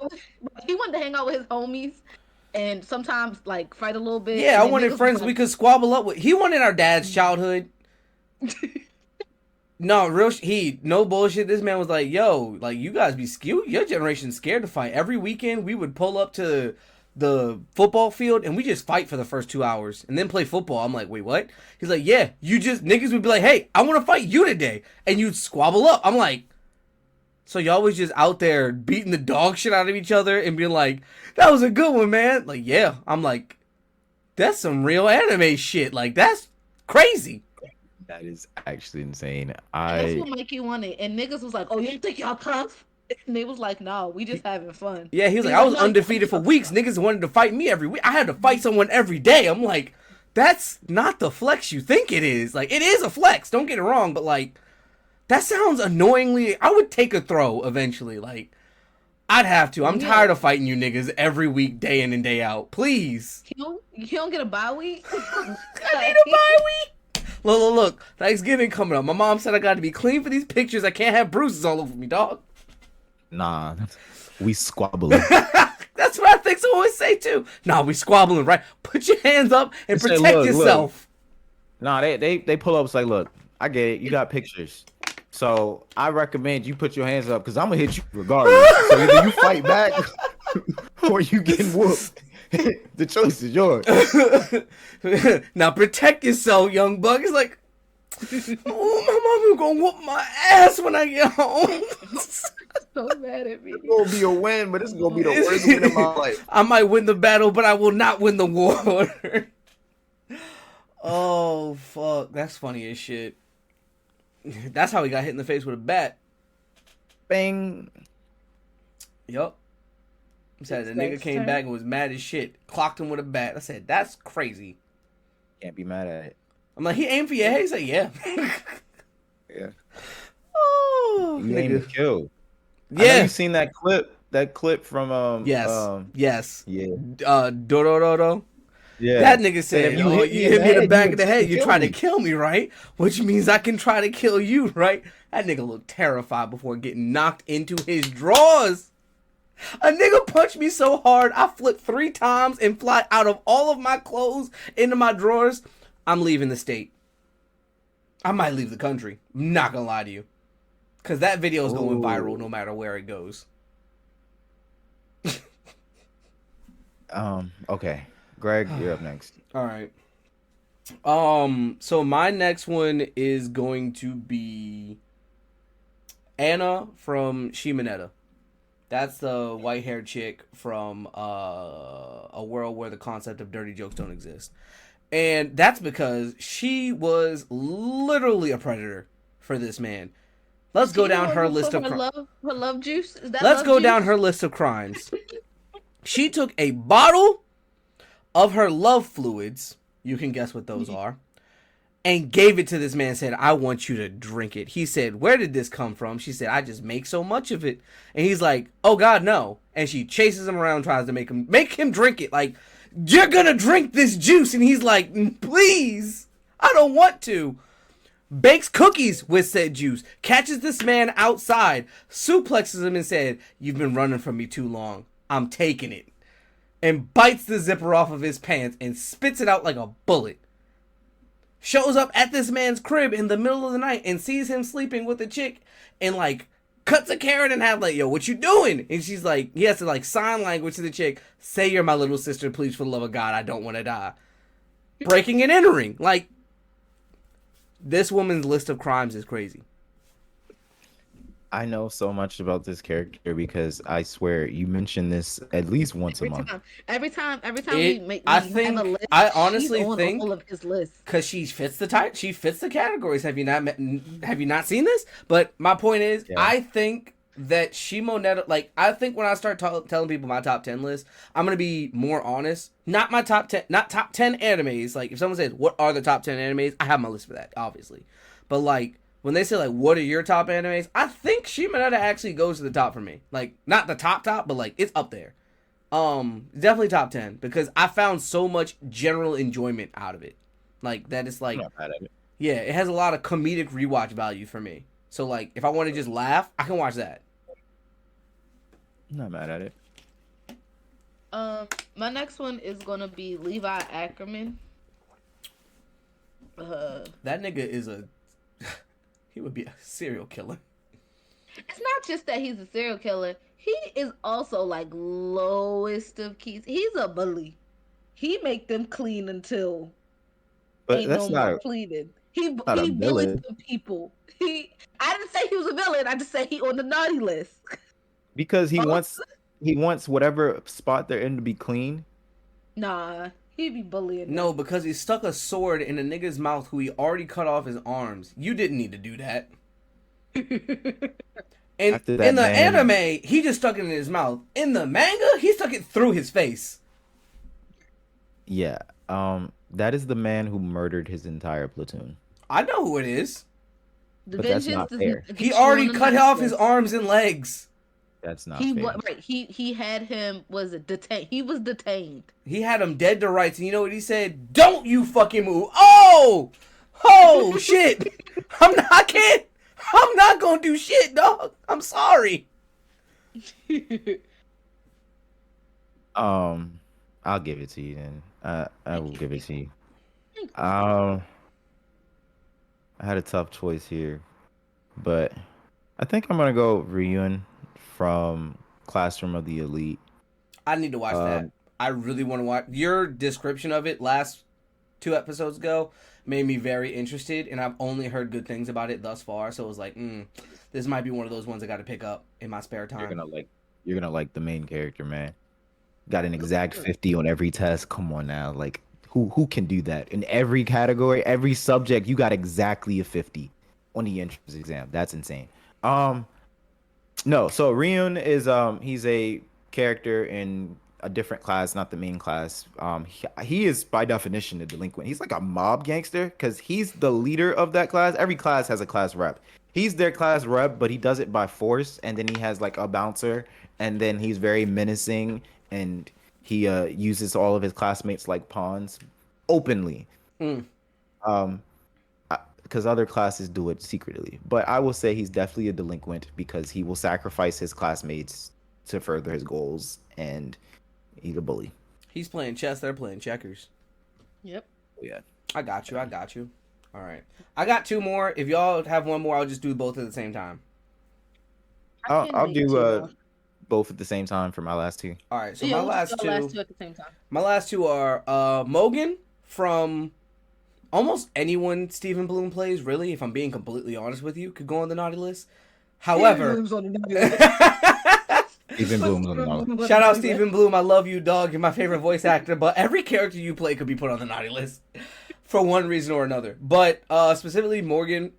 He wanted to hang out with his homies and sometimes like fight a little bit. Yeah, I and then wanted niggas friends was we could squabble up with. He wanted our dad's childhood. No, no bullshit. This man was like, yo, like you guys be skewed. Your generation's scared to fight. Every weekend we would pull up to the football field and we just fight for the first 2 hours and then play football. I'm like, wait, what? He's like, yeah, niggas would be like, hey, I want to fight you today. And you'd squabble up. I'm like, so y'all was just out there beating the dog shit out of each other and being like, that was a good one, man. Like, yeah. I'm like, that's some real anime shit. Like, that's crazy. That is actually insane. That's what Mikey wanted. And niggas was like, oh, you think y'all tough? And they was like, no, we just having fun. Yeah, he was like, I was undefeated for weeks. Niggas wanted to fight me every week. I had to fight someone every day. I'm like, that's not the flex you think it is. Like, it is a flex. Don't get it wrong. But, like, that sounds annoyingly... I would take a throw eventually. Like, I'd have to. I'm tired of fighting you niggas every week, day in and day out. Please. You don't get a bye week? I need a bye week. Look. Thanksgiving coming up. My mom said I got to be clean for these pictures. I can't have bruises all over me, dog. Nah, we squabbling. That's what I think someone would say too. Nah, we squabbling, right? Put your hands up and Say, protect look. yourself. Nah, they pull up. It's like, look, I get it. You got pictures, so I recommend you put your hands up because I'm gonna hit you regardless. So either you fight back or you get whooped. The choice is yours. Now protect yourself, young buck. It's like, oh, my mom gonna whoop my ass when I get home. So mad at me. It's gonna be a win, but it's gonna be the worst win of my life. I might win the battle, but I will not win the war. Oh, fuck. That's funny as shit. That's how he got hit in the face with a bat. Bang. Yup. He said the nigga came back and was mad as shit. Clocked him with a bat. I said, that's crazy. Can't be mad at it. I'm like, he aimed for your head? He said, yeah. Yeah. Oh, You aimed to kill. I know yeah. you seen that clip? That clip from Yes. Yes. Yeah. Dororo. Yeah. That nigga said, if you you hit me in the head, back you of the head, expect to you kill trying to me." kill me, right? Which means I can try to kill you, right? That nigga looked terrified before getting knocked into his drawers. A nigga punched me so hard, I flipped 3 times and fly out of all of my clothes into my drawers. I'm leaving the state. I might leave the country. I'm not gonna lie to you. Because that video is going viral no matter where it goes. Okay. Greg, you're up next. All right. So my next one is going to be Anna from Shimonetta. That's the white-haired chick from a world where the concept of dirty jokes don't exist. And that's because she was literally a predator for this man. Let's go down her list of her love juice. Is that Let's love go juice? down her list of crimes. She took a bottle of her love fluids, you can guess what those are, and gave it to this man and said, I want you to drink it. He said, where did this come from? She said, I just make so much of it. And he's like, oh God, no. And she chases him around, tries to make him drink it. Like, you're gonna drink this juice. And he's like, please, I don't want to. Bakes cookies with said juice, catches this man outside, suplexes him and said, you've been running from me too long. I'm taking it. And bites the zipper off of his pants and spits it out like a bullet. Shows up at this man's crib in the middle of the night and sees him sleeping with a chick and like cuts a carrot in half like, yo, what you doing? And she's like, he has to like sign language to the chick, say you're my little sister, please, for the love of God, I don't want to die. Breaking and entering. Like, this woman's list of crimes is crazy. I know so much about this character because I swear you mention this at least once a month. Every time I honestly think all of his lists because she fits the type, she fits the categories. Have you not seen this? But my point is, yeah. I think that Shimonetta, like, I think when I start telling people my top 10 list, I'm gonna be more honest. Not my top 10, not top 10 animes. Like, if someone says what are the top 10 animes, I have my list for that, obviously. But like, when they say, like, what are your top animes? I think Shimonetta actually goes to the top for me. Like, not the top, but, like, it's up there. Definitely top 10. Because I found so much general enjoyment out of it. Like, that it's, like... I'm not bad at it. Yeah, it has a lot of comedic rewatch value for me. So, like, if I want to just laugh, I can watch that. I'm not mad at it. My next one is going to be Levi Ackerman. That nigga is a... He would be a serial killer. It's not just that he's a serial killer. He is also like lowest of keys. He's a bully. He make them clean until ain't no more cleaning. He bullies the people. I didn't say he was a villain. I just said he on the naughty list. Because he wants whatever spot they're in to be clean. Nah. He'd be bullying. No, because he stuck a sword in a nigga's mouth who he already cut off his arms. You didn't need to do that. And in the anime, he just stuck it in his mouth. In the manga, he stuck it through his face. Yeah. That is the man who murdered his entire platoon. I know who it is. But that's not fair. He already cut off his arms and legs. That's not fair. Right. He had him detained. He was detained. He had him dead to rights, and you know what he said? Don't you fucking move! Oh shit! I'm not gonna do shit, dog. I'm sorry. I'll give it to you then. I will give it to you. I had a tough choice here, but I think I'm gonna go Ryun from Classroom of the Elite. I need to watch that. I really want to watch. Your description of it last 2 episodes ago made me very interested, and I've only heard good things about it thus far. So it was like, this might be one of those ones I got to pick up in my spare time. You're gonna like the main character, man. Got an exact 50 on every test. Come on now, like who can do that in every category, every subject? You got exactly a 50 on the entrance exam. That's insane. No, so Ryun is he's a character in a different class, not the main class. He is by definition a delinquent. He's like a mob gangster because he's the leader of that class. Every class has a class rep. He's their class rep, but he does it by force, and then he has like a bouncer, and then he's very menacing, and he uses all of his classmates like pawns openly. Because other classes do it secretly. But I will say he's definitely a delinquent because he will sacrifice his classmates to further his goals, and he's a bully. He's playing chess. They're playing checkers. Yep. Yeah. I got you. All right. I got two more. If y'all have one more, I'll just do both at the same time. I'll do both at the same time for my last two. All right. So Yeah, my we'll last do two. our last two at the same time. My last two are Mogan from almost anyone Stephen Bloom plays, really, if I'm being completely honest with you, could go on the naughty list. However, Bloom's on the naughty list. Stephen Bloom's on the naughty. shout out Stephen Bloom. I love you, dog. You're my favorite voice actor, but every character you play could be put on the naughty list for one reason or another. But specifically Mogan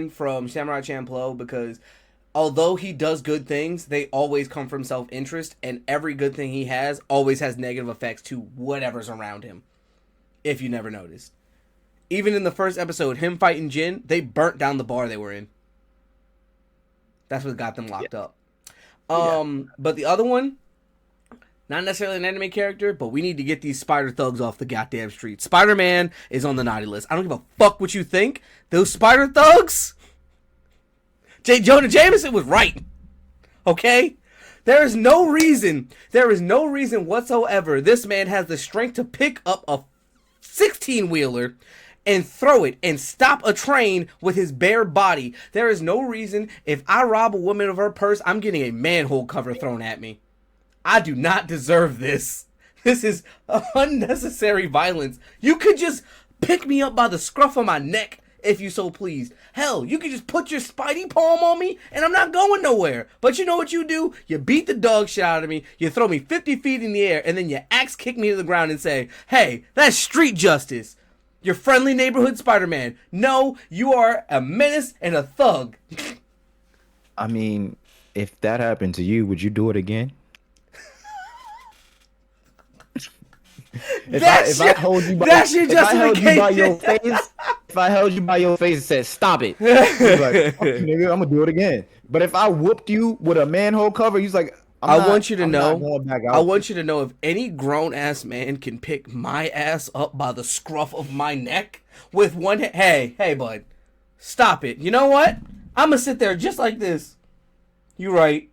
from Samurai Champloo, because although he does good things, they always come from self-interest, and every good thing he has always has negative effects to whatever's around him, if you never noticed. Even in the first episode, him fighting Jin, they burnt down the bar they were in. That's what got them locked up. But the other one, not necessarily an anime character, but we need to get these spider thugs off the goddamn street. Spider-Man is on the naughty list. I don't give a fuck what you think. Those spider thugs... J. Jonah Jameson was right. Okay? There is no reason whatsoever this man has the strength to pick up a 16-wheeler and throw it and stop a train with his bare body. There is no reason if I rob a woman of her purse, I'm getting a manhole cover thrown at me. I do not deserve this. This is unnecessary violence. You could just pick me up by the scruff of my neck if you so please. Hell, you could just put your spidey palm on me and I'm not going nowhere. But you know what you do? You beat the dog shit out of me, you throw me 50 feet in the air, and then you axe kick me to the ground and say, hey, that's street justice. You're friendly neighborhood Spider-Man. No, you are a menace and a thug. I mean, if that happened to you, would you do it again? If I held you by your face, if I held you by your face and said, stop it, you're like, okay, nigga, I'm gonna do it again. But if I whooped you with a manhole cover, he's like, I want you to know if any grown-ass man can pick my ass up by the scruff of my neck with one hand. Hey, bud, stop it. You know what? I'm gonna sit there just like this. You right.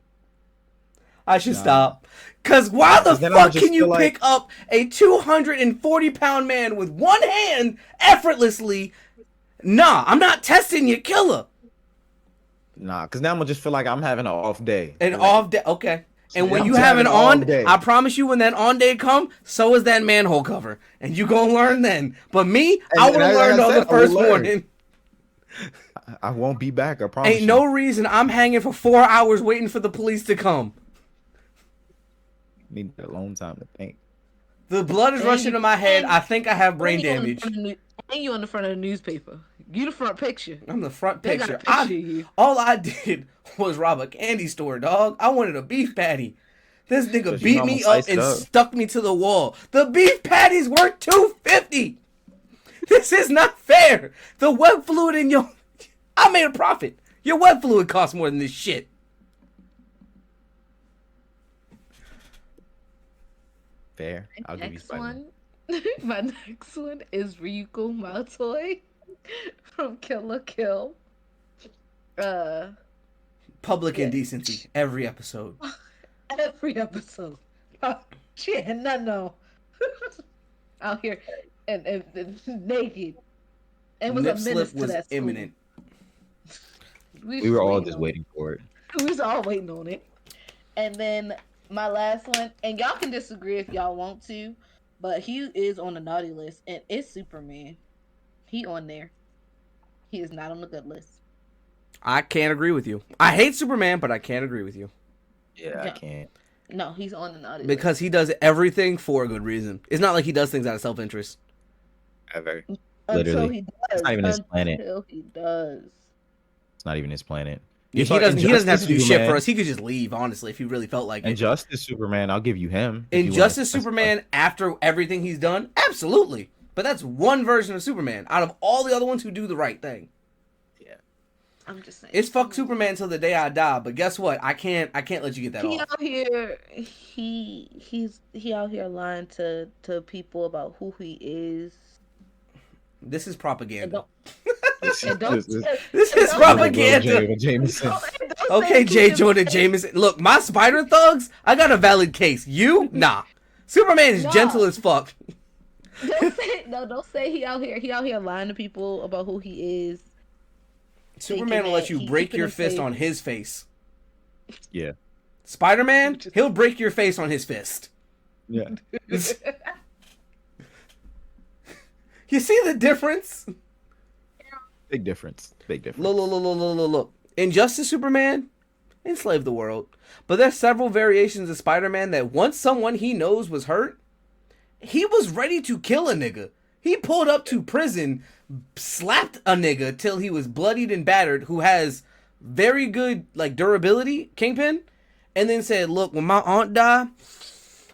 I should stop. Because why the fuck can you pick up a 240-pound man with one hand effortlessly? Nah, I'm not testing your killer. Nah, because now I'm going to just feel like I'm having an off day. Off day, okay. And when you have an on day, I promise you when that on day come, so is that manhole cover. And you going to learn then. But me, I would have learned on the first morning. I won't be back, I promise. Ain't no reason I'm hanging for 4 hours waiting for the police to come. Need a long time to think. The blood is rushing to my head. I think I have brain damage. And you on the front of the newspaper. You the front picture. I'm the front They picture. got a picture of you. All I did was rob a candy store, dog. I wanted a beef patty. This nigga beat me up and stuck me to the wall. The beef patty's worth $2.50. This is not fair. The web fluid in your... I made a profit. Your web fluid costs more than this shit. Fair. I'll give you Spider-Man. My next one is Ryuko Matoi from Kill la Kill. Public indecency. Every episode. Every episode. Oh, shit, no. Out here and naked. And was Nip a menace slip to was that school. imminent. We were all just waiting for it. We was all waiting on it. And then my last one, and y'all can disagree if y'all want to, but he is on the naughty list, and it's Superman. He on there. He is not on the good list. I can't agree with you. I hate Superman, but I can't agree with you. Yeah, I can't. No, he's on the naughty list. Because he does everything for a good reason. It's not like he does things out of self-interest. Ever. Until Literally. he does. It's not even his planet. Until he does. It's not even his planet. Yeah, he doesn't have to do shit for us. He could just leave, honestly, if he really felt like it. Injustice Superman, I'll give you him. Injustice Superman, after everything he's done, absolutely. But that's one version of Superman out of all the other ones who do the right thing. Yeah. I'm just saying. It's fuck Superman till the day I die, but guess what? I can't let you get that off. Out here, he out here lying to people about who he is. This is propaganda. This is propaganda. Jameson. Don't say Okay, keep J. him Jonah safe. Jameson. Look, my spider thugs, I got a valid case. You? Nah. Superman is Nah. gentle as fuck. Don't say he out here. He out here lying to people about who he is. Superman will thinking let that you he break keeping your him fist safe. on his face. Yeah. Spider-Man, he'll break your face on his fist. Yeah. You see the difference? Big difference. Big difference. Look. Injustice Superman enslaved the world. But there's several variations of Spider-Man that once someone he knows was hurt, he was ready to kill a nigga. He pulled up to prison, slapped a nigga till he was bloodied and battered, who has very good like durability, Kingpin, and then said, look, when my aunt die,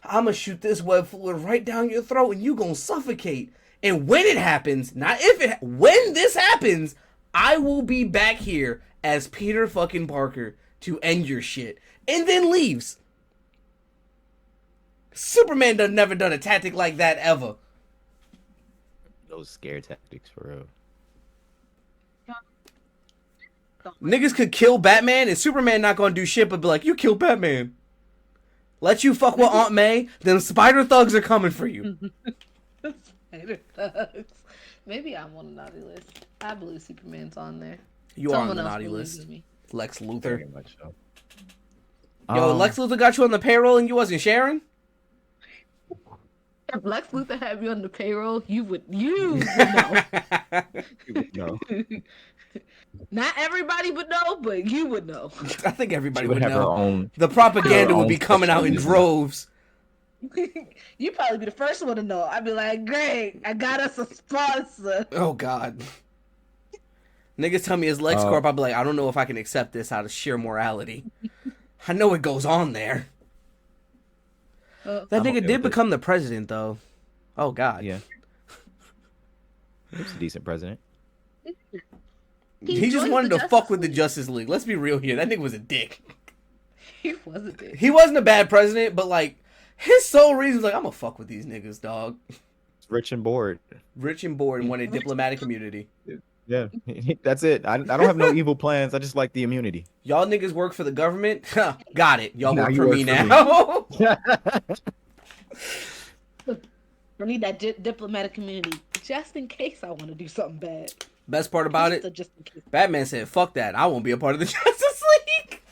I'ma shoot this web fluid right down your throat and you gonna suffocate. And when it happens, not if it, when this happens, I will be back here as Peter fucking Parker to end your shit. And then leaves. Superman done never done a tactic like that ever. Those scare tactics for real. Niggas could kill Batman and Superman not gonna do shit but be like, you killed Batman. Let you fuck with Aunt May, then spider thugs are coming for you. Spider thugs. Maybe I'm on the naughty list. I believe Superman's on there. You are on Someone the else naughty believes list. me. Lex Luthor. Very much so. Yo, Lex Luthor got you on the payroll and you wasn't sharing? If Lex Luthor had you on the payroll, you would know. No. Not everybody would know, but you would know. I think everybody She would would have her know. own. The propaganda her would own be coming out in section. droves. You'd probably be the first one to know. I'd be like, great, I got us a sponsor. Oh, God. Niggas tell me it's LexCorp. I'd be like, I don't know if I can accept this out of sheer morality. I know it goes on there. That I'm nigga okay did with it. become the president, though. Oh, God. Yeah. He's a decent president. He just joined wanted the to fuck Justice with the League. Justice League. Let's be real here. That nigga was a dick. He wasn't there. He wasn't a bad president, but, like, his sole reason was like, I'm gonna fuck with these niggas, dog. Rich and bored. Rich and bored and wanted diplomatic immunity. Yeah, that's it. I don't have no evil plans. I just like the immunity. Y'all niggas work for the government? Huh, got it. Y'all Now work you for work me for me. now. I need that diplomatic community just in case I want to do something bad. Best part about it, Just in case. Batman said, fuck that. I won't be a part of the Justice League.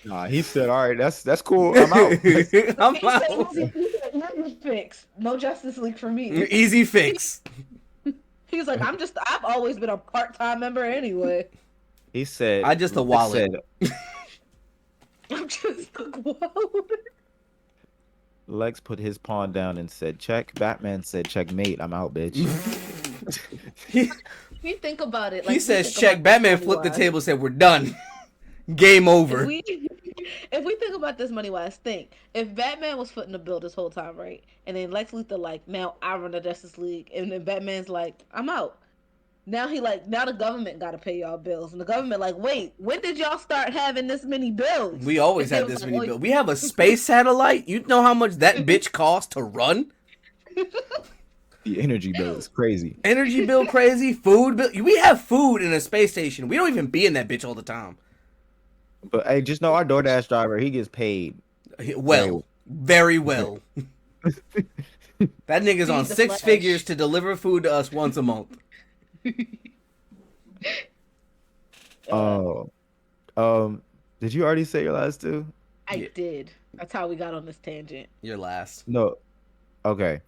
Nah, he said, "All right, that's cool. I'm out." I'm He out. said, "Nothing fixed. No Justice League for me." Easy fix. He's like, I've always been a part-time member anyway. He said, I just a Lex wallet. said- I'm just like, whoa. Lex put his pawn down and said, "Check." Batman said, "Checkmate. I'm out, bitch." he, If you think about it, he like, says, we think check. about Batman this flipped the money-wise. table, said, we're done. Game over. If we think about this money-wise, think if Batman was footing the bill this whole time, right? And then Lex Luthor like, now I run the Justice League, and then Batman's like, I'm out. Now the government got to pay y'all bills, and the government like, wait, when did y'all start having this many bills? We always And had they this was many like, bills. We have a space satellite. You know how much that bitch costs to run? The energy bill is crazy. Energy bill crazy, food bill. We have food in a space station. We don't even be in that bitch all the time. But hey, just know our DoorDash driver, he gets paid. Well, very well. That nigga's on Feed the 6 flesh. figures to deliver food to us once a month. Oh, did you already say your last two? I Yeah. did. That's how we got on this tangent. You're last. No. Okay.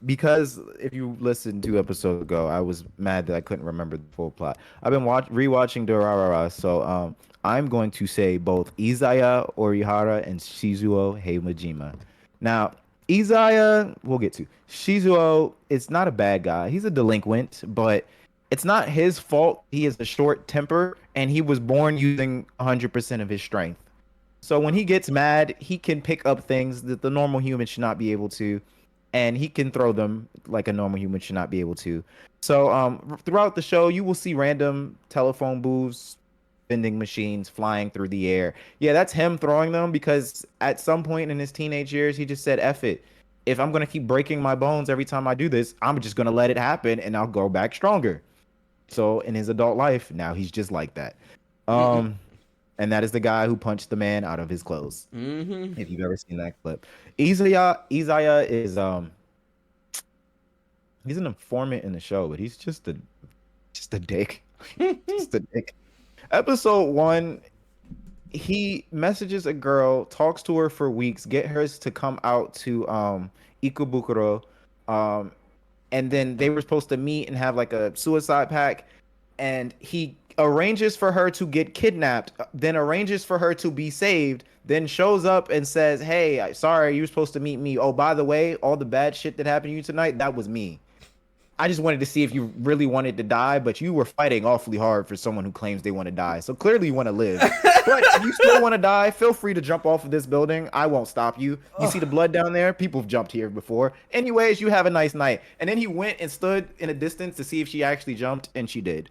Because if you listened 2 episodes ago, I was mad that I couldn't remember the full plot. I've been rewatching Durarara, so I'm going to say both Izaya Orihara and Shizuo Heimajima. Now, Izaya, we'll get to. Shizuo, it's not a bad guy. He's a delinquent, but it's not his fault. He has a short temper, and he was born using 100% of his strength. So when he gets mad, he can pick up things that the normal human should not be able to, and he can throw them like a normal human should not be able to. So throughout the show, you will see random telephone booths, vending machines flying through the air. Yeah, that's him throwing them because at some point in his teenage years, he just said, F it. If I'm going to keep breaking my bones every time I do this, I'm just going to let it happen and I'll go back stronger. So in his adult life, now he's just like that. and that is the guy who punched the man out of his clothes. Mm-hmm. If you've ever seen that clip, Isaiah is he's an informant in the show, but he's just a dick, just a dick. Episode 1, he messages a girl, talks to her for weeks, get her to come out to Ikebukuro, and then they were supposed to meet and have like a suicide pact, and he arranges for her to get kidnapped, then arranges for her to be saved, then shows up and says, "Hey, sorry, you were supposed to meet me. Oh, by the way, all the bad shit that happened to you tonight, that was me. I just wanted to see if you really wanted to die, but you were fighting awfully hard for someone who claims they want to die. So clearly you want to live. But if you still want to die, feel free to jump off of this building. I won't stop you. You see the blood down there? People have jumped here before. Anyways, you have a nice night." And then he went and stood in a distance to see if she actually jumped, and she did.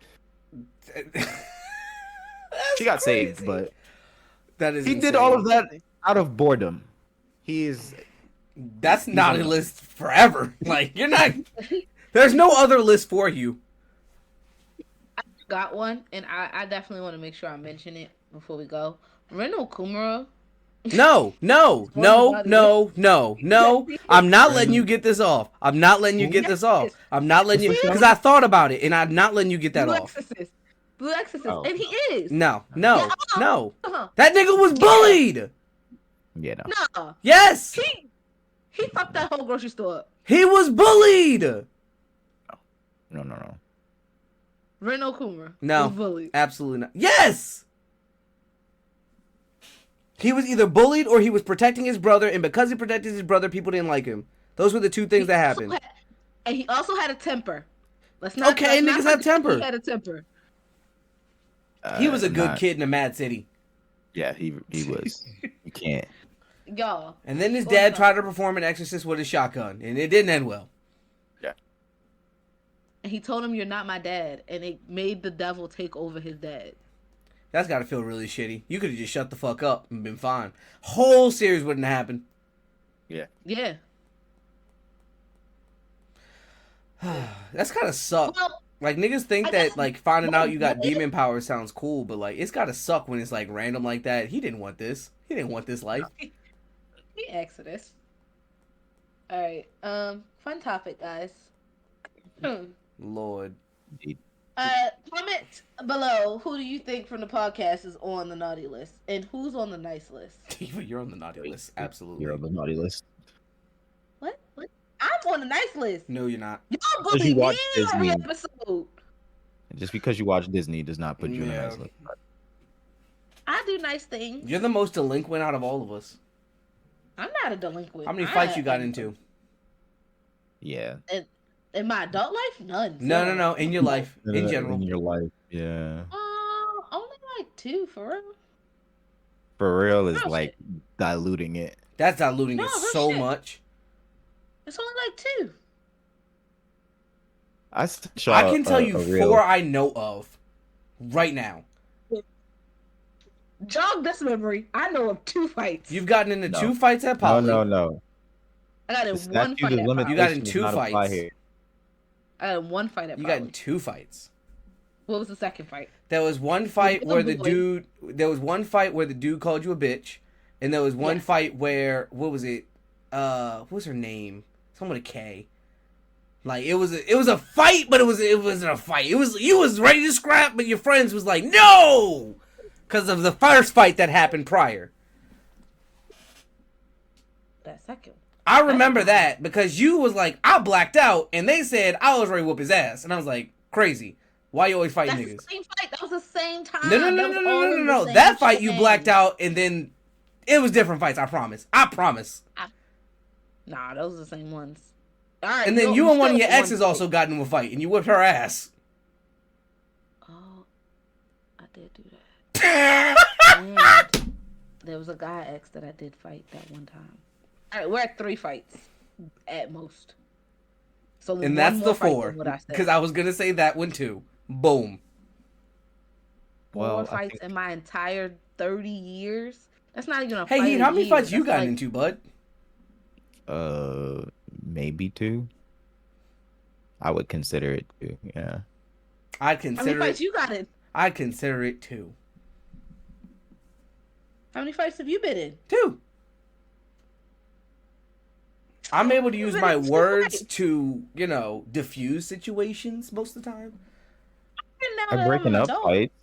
She got saved, but that is he insane. did all of that out of boredom. That's not a list forever. Like, you're not. There's no other list for you. I got one, and I definitely want to make sure I mention it before we go. Reno Kumura. No. I'm not letting you get this off. I'm not letting you, because I thought about it, and I'm not letting you get that off. Blue Exorcist, and he is. No. That nigga was bullied. Yeah, no. No. Yes. He fucked that whole grocery store up. He was bullied. No. Reno Kumura. No. Was bullied. Absolutely not. Yes. He was either bullied or he was protecting his brother, and because he protected his brother, people didn't like him. Those were the two things that happened. And he also had a temper. Niggas have temper. He had a temper. He was a good kid in a mad city. Yeah, he was. You can't. Y'all. And then his dad tried to perform an exorcist with a shotgun, and it didn't end well. Yeah. And he told him, "You're not my dad," and it made the devil take over his dad. That's got to feel really shitty. You could have just shut the fuck up and been fine. Whole series wouldn't have happened. Yeah. Yeah. That's kind of suck. Well, like, niggas think that, like, finding out you got demon power sounds cool, but, like, it's gotta suck when it's, like, random like that. He didn't want this. He didn't want this life. He Exodus. Alright, fun topic, guys. Lord. Comment below who do you think from the podcast is on the naughty list, and who's on the nice list? You're on the naughty list, absolutely. You're on the naughty list. What? I'm on the nice list. No, you're not. Y'all bully me every episode. Just because you watch Disney does not put you in the nice list. I do nice things. You're the most delinquent out of all of us. I'm not a delinquent. How many fights you got into? Yeah. In my adult life, none. No. In your life, in general. In your life, yeah. Only like 2 for real. For real is like diluting it. That's diluting it so shit. much. It's only like 2. I can tell you 4 I know of right now. Jog this memory. I know of 2 fights. You've gotten into 2 fights at Poly. No. I got in 1 fight at Poly. You got in 2 fights. I had 1 fight at Poly. You got in 2 fights. What was the second fight? There was one fight where the dude. There was one fight where the dude called you a bitch, and there was one fight where what was it? What was her name? Someone with a K. Like it was a fight, but it wasn't a fight. You was ready to scrap, but your friends was like no, because of the first fight that happened prior. That second. I remember that because you was like I blacked out, and they said I was ready to whoop his ass, and I was like crazy. Why you always fighting niggas? The same fight. That was the same time. No. That fight you blacked out, and then it was different fights. I promise. Nah, those are the same ones. All right. And then you and one of your exes also got into a fight, and you whipped her ass. Oh, I did do that. And there was a guy ex that I did fight that one time. All right, we're at 3 fights at most. So and that's the 4. Because I was gonna say that one too. Boom. 4 fights in my entire 30 years. That's not even a fight. Hey, Heat, how many fights you got into, bud? Maybe 2. I would consider it 2. Yeah. I'd consider. How many fights you got in? I'd consider it 2. How many fights have you been in? 2. I'm able to You've use been my in 2 words fights. to, diffuse situations most of the time. And now I'm that I'm breaking an up adult, fights.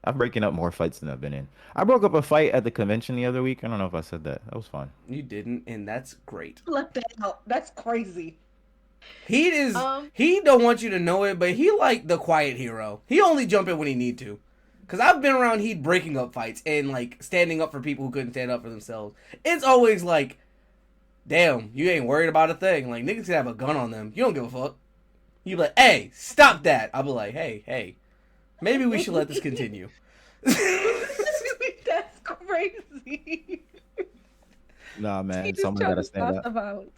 I'm breaking up more fights than I've been in. I broke up a fight at the convention the other week. I don't know if I said that. That was fun. You didn't, and that's great. left that out. That's crazy. Um, He don't want you to know it, but he like the quiet hero. He only jump in when he need to. Cause I've been around Heat breaking up fights and like standing up for people who couldn't stand up for themselves. It's always like, damn, you ain't worried about a thing. Like niggas can have a gun on them. You don't give a fuck. You be like, hey, stop that. I'll be like, hey, maybe we should let this continue. that's crazy. Nah, He man. just Someone tried gotta to stand stop up. the violence.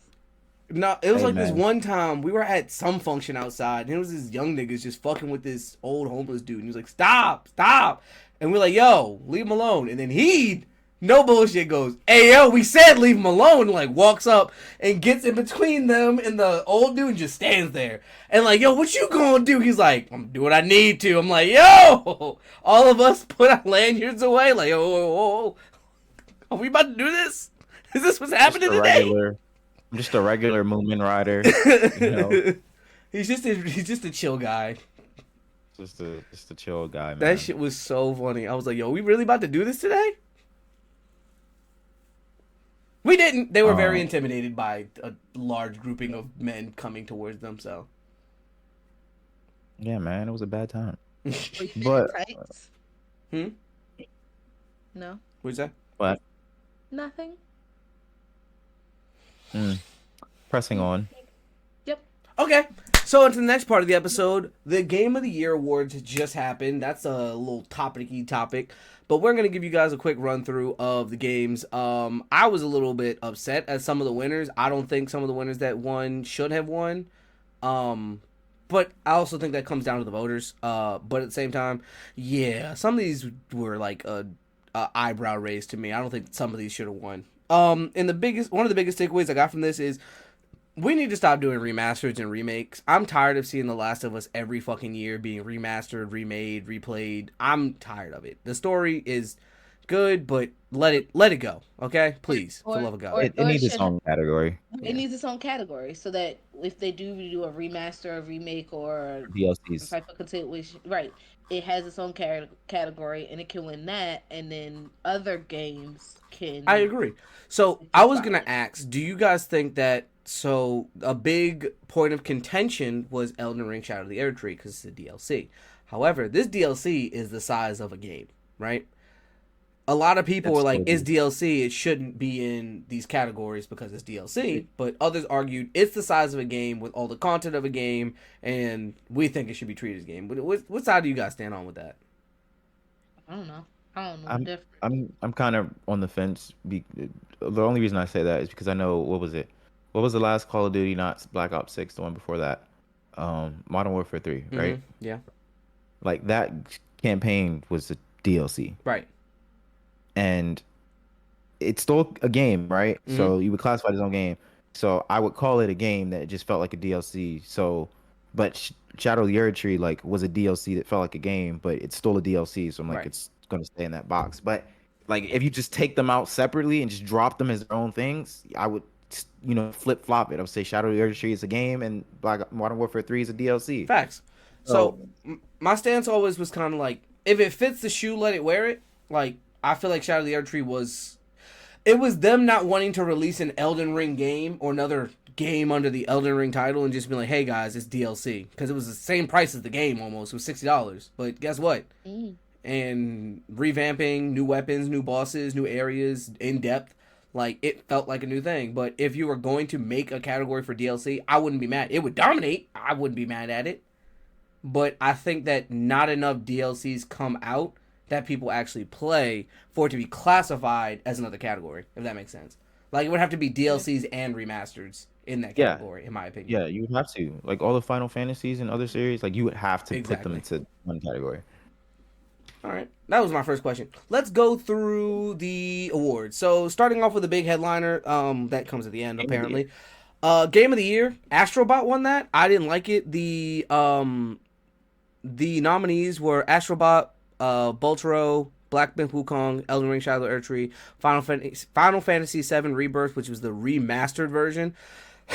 No, it was Hey, like this man. one time we were at some function outside, and it was this young niggas just fucking with this old homeless dude, and he was like, "Stop, stop!" And we're like, "Yo, leave him alone." And then he, no bullshit, goes, "Hey, yo, we said leave him alone." And like walks up and gets in between them and the old dude, and just stands there and like, "Yo, what you gonna do?" He's like, "I'm doing what I need to." I'm like, "Yo," all of us put our lanyards away, like, "Oh, are we about to do this? Is this what's Just happening a today?" regular, just a regular Moomin rider. You know, He's just a chill guy. just a chill guy, That man. shit was so funny. I was like, "Yo, we really about to do this today?" We didn't. They were very Um, intimidated by a large grouping of men coming towards them. So, yeah, man. It was a bad time. Were you in But tights? hmm, No, what's that? but nothing. mm, pressing on. Yep. Okay, so into the next part of the episode, the Game of the Year awards just happened. That's a little topic-y topic, but we're gonna give you guys a quick run through of the games. I was a little bit upset at some of the winners. I don't think some of the winners that won should have won. Um, but I also think that comes down to the voters. But at the same time, yeah, some of these were like a eyebrow raise to me. I don't think some of these should have won. And one of the biggest takeaways I got from this is we need to stop doing remasters and remakes. I'm tired of seeing The Last of Us every fucking year being remastered, remade, replayed. I'm tired of it. The story is good, but let it go, okay? Please, for the love of God. It needs its own category. It needs its own category so that if they do a remaster, a remake, or DLCs. type of continuation, right? It has its own category and it can win that, and then other games can. I agree. So I was gonna ask, do you guys think that a big point of contention was Elden Ring Shadow of the Air Tree because it's a DLC. However, this DLC is the size of a game, right? A lot of people were like, it's DLC, it shouldn't be in these categories because it's DLC. But others argued it's the size of a game with all the content of a game, and we think it should be treated as a game. What side do you guys stand on with that? I don't know. I don't know. I'm kind of on the fence. The only reason I say that is because I know what was it? What was the last Call of Duty? Not Black Ops 6, the one before that. Modern Warfare 3, right? Mm-hmm. Yeah. Like that campaign was a DLC. Right. And it's still a game, right? Mm-hmm. So you would classify it as own game. So I would call it a game that just felt like a DLC. So, but Shadow of the Erd Tree like was a DLC that felt like a game, but it's still a DLC. So I'm like, it's gonna stay in that box. But like, if you just take them out separately and just drop them as their own things, I would, flip flop it. I would say Shadow of the Erd Tree is a game and Modern Warfare 3 is a DLC. Facts. So my stance always was kind of like, if it fits the shoe, let it wear it. Like, I feel like Shadow of the Erd Tree was them not wanting to release an Elden Ring game or another game under the Elden Ring title and just be like, hey guys, it's DLC. Because it was the same price as the game almost. It was $60. But guess what? And revamping, new weapons, new bosses, new areas, in depth. Like, it felt like a new thing. But if you were going to make a category for DLC, I wouldn't be mad. It would dominate. I wouldn't be mad at it. But I think that not enough DLCs come out that people actually play for it to be classified as another category, if that makes sense. Like, it would have to be DLCs and remasters in that category, in my opinion. Yeah, you would have to. Like, all the Final Fantasies and other series, like, you would have to put them into one category. All right. That was my first question. Let's go through the awards. So, starting off with the big headliner, that comes at the end, apparently. Game of the Year, Astrobot won that. I didn't like it. The nominees were Astrobot, Boltero, Black Myth Wukong, Elden Ring Shadow of the Earth Tree, Final Fantasy VII Rebirth, which was the remastered version,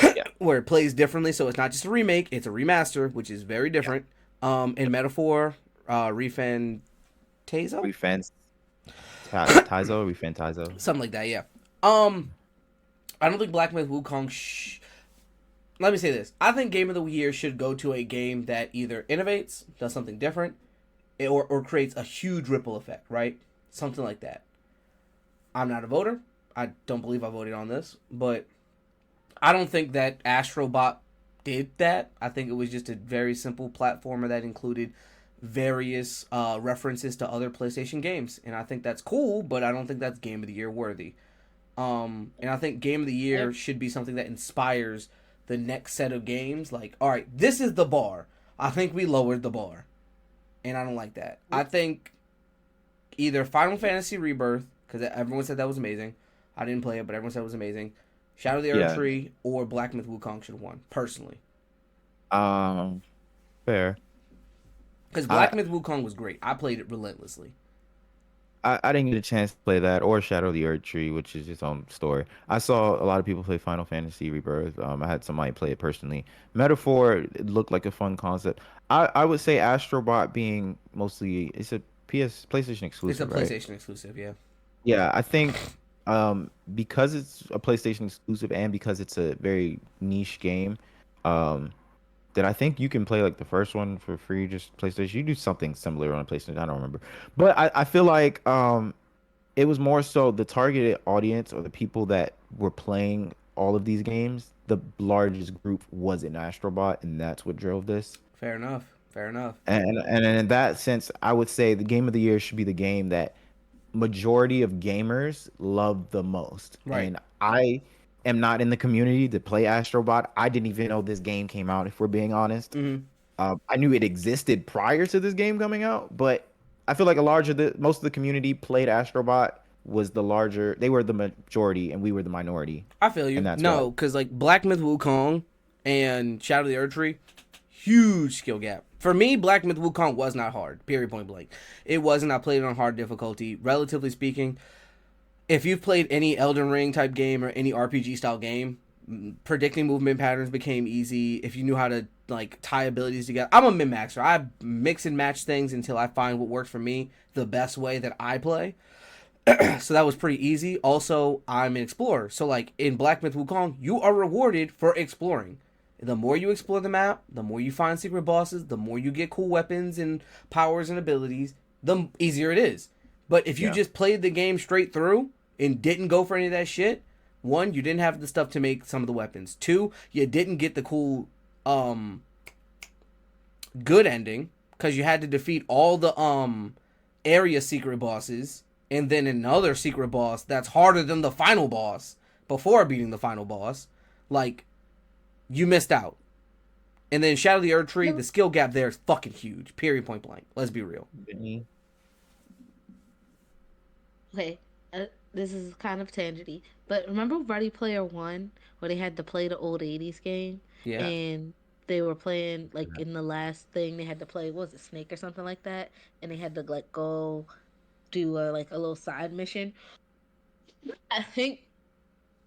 Yeah. where it plays differently. So it's not just a remake; it's a remaster, which is very different. In Metaphor, Refan Tazo, Refan Tizo, Refan Tizo. something like that. Yeah. I don't think Black Myth Wukong. Let me say this: I think Game of the Year should go to a game that either innovates, does something different, or creates a huge ripple effect. Right? Something like that. I'm not a voter. I don't believe I voted on this, but I don't think that Astrobot did that. I think it was just a very simple platformer that included various references to other PlayStation games, and I think that's cool. But I don't think that's Game of the Year worthy. And I think Game of the Year should be something that inspires the next set of games. Like, all right, this is the bar. I think we lowered the bar, and I don't like that. I think either Final Fantasy Rebirth, because everyone said that was amazing. I didn't play it, but everyone said it was amazing. Shadow of the Earth Tree or Black Myth Wukong should have won, personally. Fair. Because Black Myth Wukong was great. I played it relentlessly. I didn't get a chance to play that or Shadow of the Earth Tree, which is its own story. I saw a lot of people play Final Fantasy Rebirth. I had somebody play it personally. Metaphor, it looked like a fun concept. I would say Astrobot being mostly, it's a PlayStation exclusive, It's a PlayStation exclusive, yeah. Yeah, I think because it's a PlayStation exclusive and because it's a very niche game, that I think you can play like the first one for free, just PlayStation. You do something similar on a PlayStation, I don't remember. But I feel like it was more so the targeted audience or the people that were playing all of these games, the largest group was in Astrobot, and that's what drove this. Fair enough. Fair enough. And in that sense, I would say the game of the year should be the game that majority of gamers love the most. Right. And I am not in the community to play Astrobot. I didn't even know this game came out, if we're being honest. Mm-hmm. I knew it existed prior to this game coming out, but I feel like most of the community played Astrobot. They were the majority and we were the minority. I feel you. No, because like Black Myth Wukong and Shadow of the Earth Tree, huge skill gap. For me, Black Myth Wukong was not hard, period, point blank. It wasn't. I played it on hard difficulty. Relatively speaking, if you've played any Elden Ring type game or any RPG style game, predicting movement patterns became easy. If you knew how to like tie abilities together, I'm a min-maxer. I mix and match things until I find what works for me the best way that I play. So that was pretty easy. Also, I'm an explorer. So like in Black Myth Wukong, you are rewarded for exploring. The more you explore the map, the more you find secret bosses, the more you get cool weapons and powers and abilities, the easier it is. But if you just played the game straight through and didn't go for any of that shit, one, you didn't have the stuff to make some of the weapons. Two, you didn't get the cool good ending because you had to defeat all the area secret bosses and then another secret boss that's harder than the final boss before beating the final boss. Like, you missed out. And then Shadow of the Earth Tree, the skill gap there is fucking huge. Period, point blank. Let's be real. Okay, this is kind of tangenty, but remember Ready Player One, where they had to play the old 80s game? Yeah. And they were playing, like, in the last thing, they had to play, what was it, Snake or something like that? And they had to, like, go do, a little side mission. I think,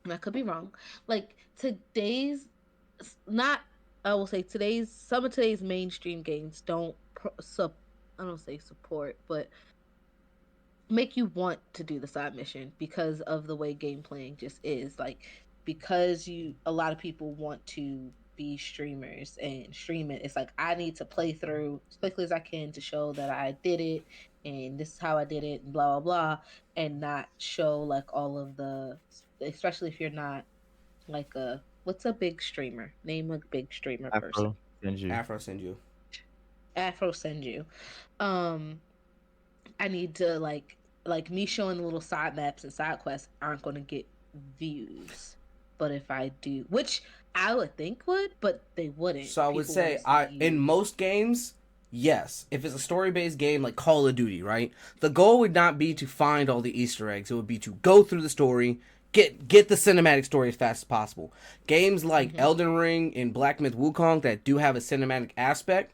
and I could be wrong, like, some of today's mainstream games don't, I don't say support, but make you want to do the side mission because of the way game playing just is. Like, because a lot of people want to be streamers and stream it, it's like I need to play through as quickly as I can to show that I did it and this is how I did it and blah blah blah, and not show like all of the, especially if you're not like what's a big streamer, name a big streamer person. Afro Senju. I need to like me showing little side maps and side quests aren't going to get views, but if I do, which I would think would, but they wouldn't. So I would say in most games, yes, if it's a story-based game like Call of Duty, right, the goal would not be to find all the Easter eggs. It would be to go through the story, get the cinematic story as fast as possible. Games like Elden Ring and Black Myth Wukong that do have a cinematic aspect,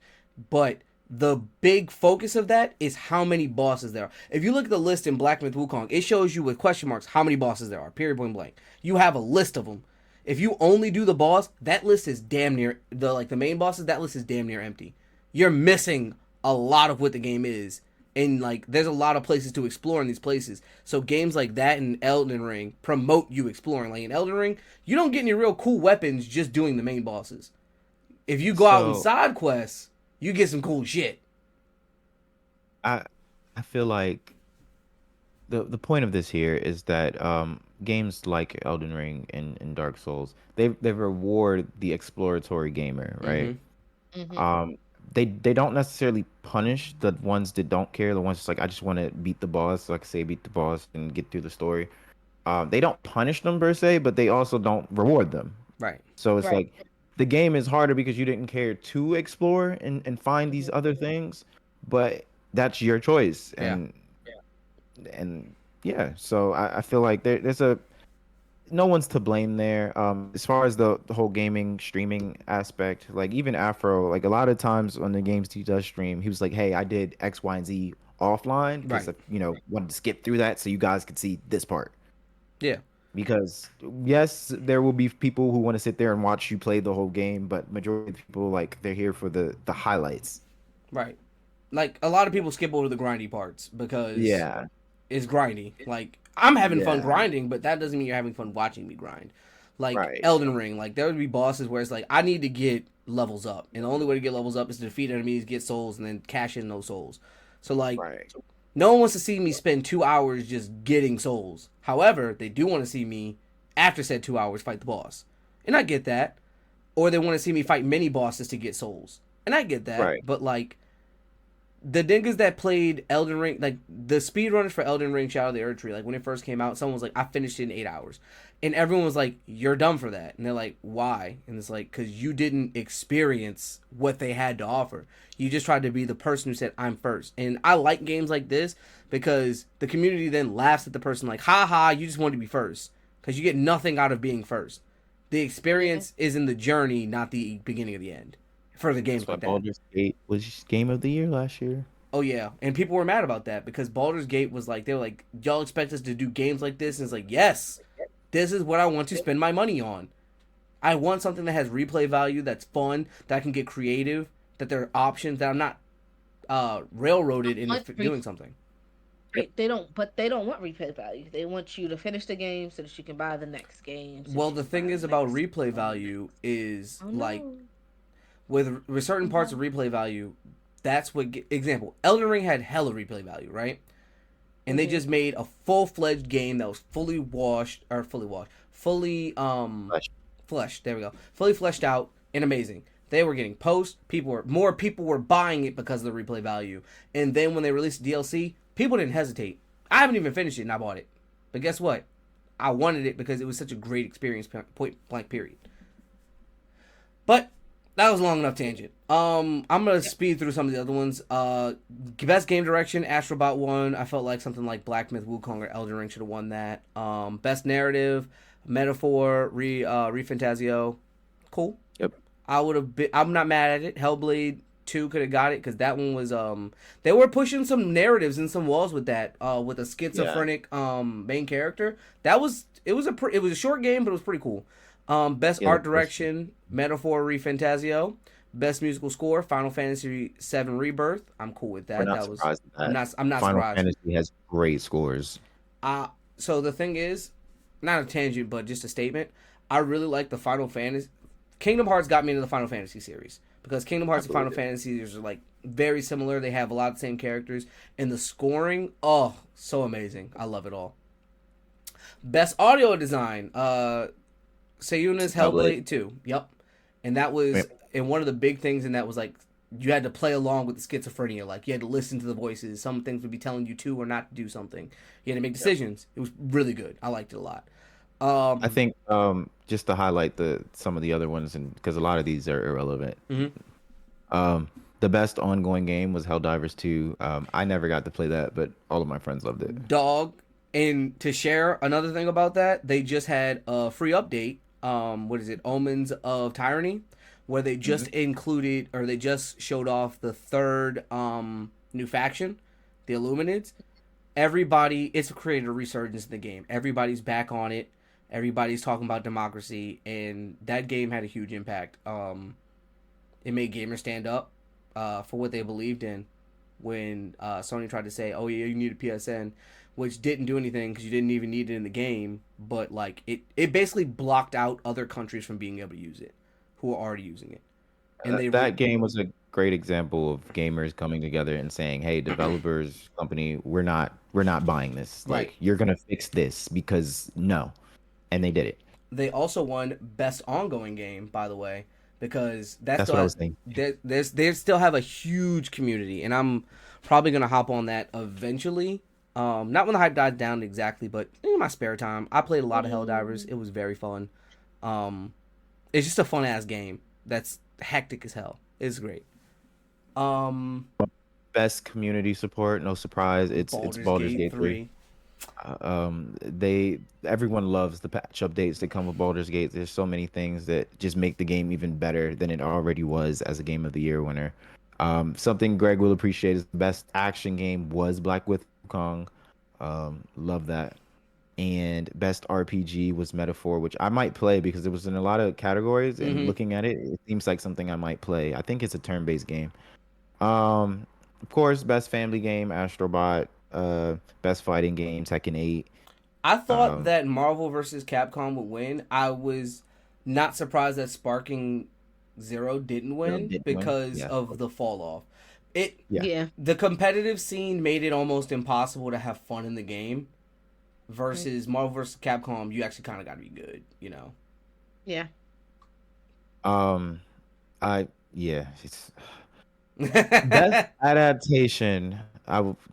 but the big focus of that is how many bosses there are. If you look at the list in Black Myth Wukong, it shows you with question marks how many bosses there are, period, point blank. You have a list of them. If you only do the boss, that list is damn near the main bosses. That list is damn near empty. You're missing a lot of what the game is, and like there's a lot of places to explore in these places. So games like that and Elden Ring promote you exploring. Like in Elden Ring, you don't get any real cool weapons just doing the main bosses. If you go out in side quests, you get some cool shit. I feel like the point of this here is that games like Elden Ring and Dark Souls, they reward the exploratory gamer, right? They don't necessarily punish the ones that don't care, the ones just like I just want to beat the boss, so I can say beat the boss and get through the story. They don't punish them per se, but they also don't reward them. Right. So it's like the game is harder because you didn't care to explore and find these other things, but that's your choice. And yeah, so I feel like there's no one's to blame there. As far as the whole gaming streaming aspect, like even Afro, like a lot of times on the games he does stream, he was like, "Hey, I did X, Y, and Z offline because wanted to skip through that so you guys could see this part." Yeah. Because yes, there will be people who want to sit there and watch you play the whole game, but majority of people like they're here for the highlights. Right. Like a lot of people skip over the grindy parts because it's grindy. Like I'm having fun grinding, but that doesn't mean you're having fun watching me grind. Like Elden Ring, like there would be bosses where it's like I need to get levels up, and the only way to get levels up is to defeat enemies, get souls, and then cash in those souls. So like, no one wants to see me spend 2 hours just getting souls. However, they do want to see me after said 2 hours fight the boss, and I get that. Or they want to see me fight many bosses to get souls, and I get that. But like, the niggas that played Elden Ring, like the speedrunners for Elden Ring Shadow of the Erd Tree, like when it first came out, someone was like, I finished it in 8 hours. And everyone was like, you're dumb for that. And they're like, why? And it's like, because you didn't experience what they had to offer. You just tried to be the person who said, I'm first. And I like games like this because the community then laughs at the person like, ha ha, you just wanted to be first. Because you get nothing out of being first. The experience is in the journey, not the beginning of the end. For the games like that. Baldur's Gate was game of the year last year. Oh yeah, and people were mad about that because Baldur's Gate was like, they were like, y'all expect us to do games like this? And it's like, yes, this is what I want to spend my money on. I want something that has replay value, that's fun, that I can get creative, that there are options, that I'm not railroaded into doing something. They don't want replay value. They want you to finish the game so that you can buy the next game. Well, the thing is about replay value is like, with certain parts of replay value, that's what example Elden Ring had hella replay value, right? And they just made a full-fledged game that was fully fleshed. There we go, fully fleshed out and amazing. They were getting more people were buying it because of the replay value. And then when they released DLC, people didn't hesitate. I haven't even finished it and I bought it, but guess what? I wanted it because it was such a great experience. Point blank. Period. But that was a long enough tangent. I'm gonna speed through some of the other ones. Best game direction, Astrobot won. I felt like something like Black Myth Wukong or Elden Ring should have won that. Best narrative, Metaphor, Refantasio. Cool. Yep. I'm not mad at it. Hellblade 2 could have got it because that one was they were pushing some narratives and some walls with that with a schizophrenic main character. It was a short game, but it was pretty cool. Best art direction, Metaphor, Refantasio. Best musical score, Final Fantasy VII Rebirth. I'm cool with that. I'm not surprised. I'm not Final surprised. Fantasy has great scores. So the thing is, not a tangent, but just a statement. I really like the Final Fantasy. Kingdom Hearts got me into the Final Fantasy series because Kingdom Hearts and Final Fantasy are like very similar. They have a lot of the same characters, and the scoring, so amazing. I love it all. Best audio design, Sayuna's Hellblade 2. Yep. And that was, and one of the big things in that was like, you had to play along with the schizophrenia. Like, you had to listen to the voices. Some things would be telling you to or not to do something. You had to make decisions. It was really good. I liked it a lot. I think just to highlight some of the other ones, and because a lot of these are irrelevant. The best ongoing game was Helldivers 2. I never got to play that, but all of my friends loved it. Dog. And to share another thing about that, they just had a free update. What is it? Omens of Tyranny, where they just included or they just showed off the third new faction, the Illuminids. Everybody, it's created a resurgence in the game. Everybody's back on it. Everybody's talking about democracy, and that game had a huge impact. It made gamers stand up for what they believed in when Sony tried to say, "Oh yeah, you need a PSN," which didn't do anything because you didn't even need it in the game. But like it basically blocked out other countries from being able to use it, who are already using it. And That game was a great example of gamers coming together and saying, "Hey, developers, company, we're not buying this. Right. Like, you're gonna fix this because no," and they did it. They also won best ongoing game, by the way, because That's what I was thinking. They still have a huge community, and I'm probably gonna hop on that eventually. Not when the hype died down exactly, but in my spare time, I played a lot of Helldivers. It was very fun. It's just a fun ass game that's hectic as hell. It's great. Best community support, no surprise. It's Baldur's Gate 3. Everyone loves the patch updates that come with Baldur's Gate. There's so many things that just make the game even better than it already was as a Game of the Year winner. Something Greg will appreciate is the best action game was Black with Kong. Love that. And best RPG was Metaphor, which I might play because it was in a lot of categories. And looking at it, it seems like something I might play. I think it's a turn-based game. Of course, best family game, Astrobot. Best fighting game, Tekken 8. I thought that Marvel vs. Capcom would win. I was not surprised that Sparking Zero didn't win because of the fall off. The competitive scene made it almost impossible to have fun in the game. Versus Marvel vs. Capcom, you actually kind of got to be good, you know. Yeah. It's best adaptation.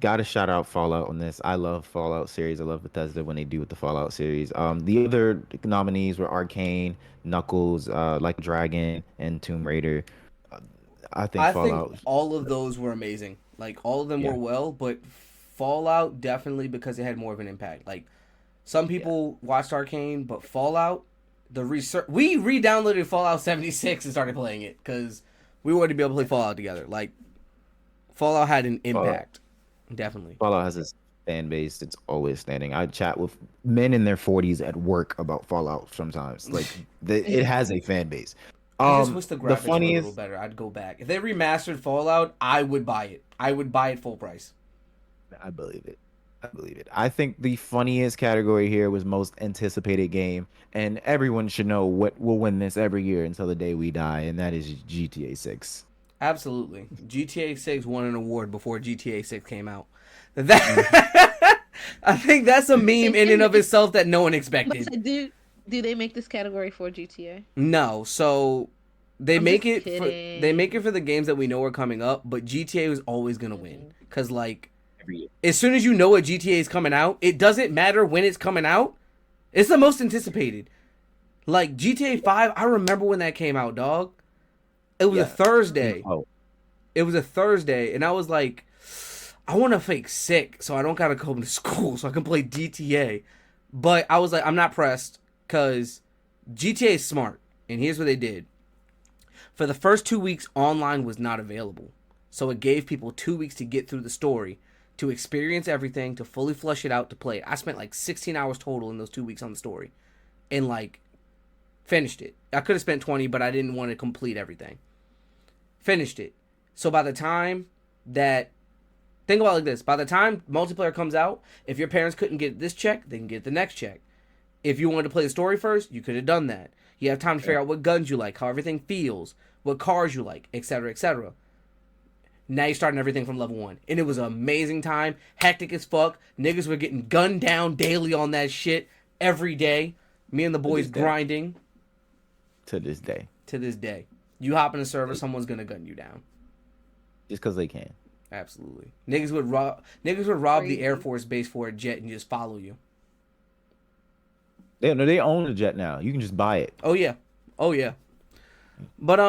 Got to shout out Fallout on this. I love Fallout series. I love Bethesda when they do with the Fallout series. The other nominees were Arcane, Knuckles, Like a Dragon, and Tomb Raider. I think all of those were amazing. Like all of them were well, but Fallout definitely because it had more of an impact. Like some people watched Arcane, but Fallout, we re-downloaded Fallout 76 and started playing it because we wanted to be able to play Fallout together. Like Fallout had an impact, definitely. Fallout has this fan base that's always standing. I chat with men in their 40s at work about Fallout sometimes. Like it has a fan base. I just wish the graphics were a little better. I'd go back. If they remastered Fallout, I would buy it. I would buy it full price. I believe it. I think the funniest category here was most anticipated game, and everyone should know what will win this every year until the day we die, and that is GTA 6. Absolutely. GTA 6 won an award before GTA 6 came out. That I think that's a meme in and of itself that no one expected. Do they make this category for GTA? No. So they make it for the games that we know are coming up, but GTA is always going to win cuz like every year. As soon as you know what GTA is coming out, it doesn't matter when it's coming out. It's the most anticipated. Like GTA 5, I remember when that came out, dog. It was a Thursday. It was a Thursday, and I was like, I want to fake sick so I don't gotta come to school so I can play GTA. But I was like, I'm not pressed because GTA is smart, and here's what they did. For the first 2 weeks, online was not available, so it gave people 2 weeks to get through the story, to experience everything, to fully flush it out, to play it. I spent like 16 hours total in those 2 weeks on the story, and like finished it. I could have spent 20, but I didn't want to complete everything. Finished it. So by the time that, think about it like this, by the time multiplayer comes out, if your parents couldn't get this check, they can get the next check. If you wanted to play the story first, you could have done that. You have time to figure out what guns you like, how everything feels, what cars you like, etc., etc. Now you're starting everything from level 1. And it was an amazing time, hectic as fuck. Niggas were getting gunned down daily on that shit every day. Me and the boys grinding. To this day. To this day. You hop in a server, someone's gonna gun you down. Just because they can. Absolutely. Niggas would rob the Air Force base for a jet and just follow you. They own a jet now. You can just buy it. Oh yeah. But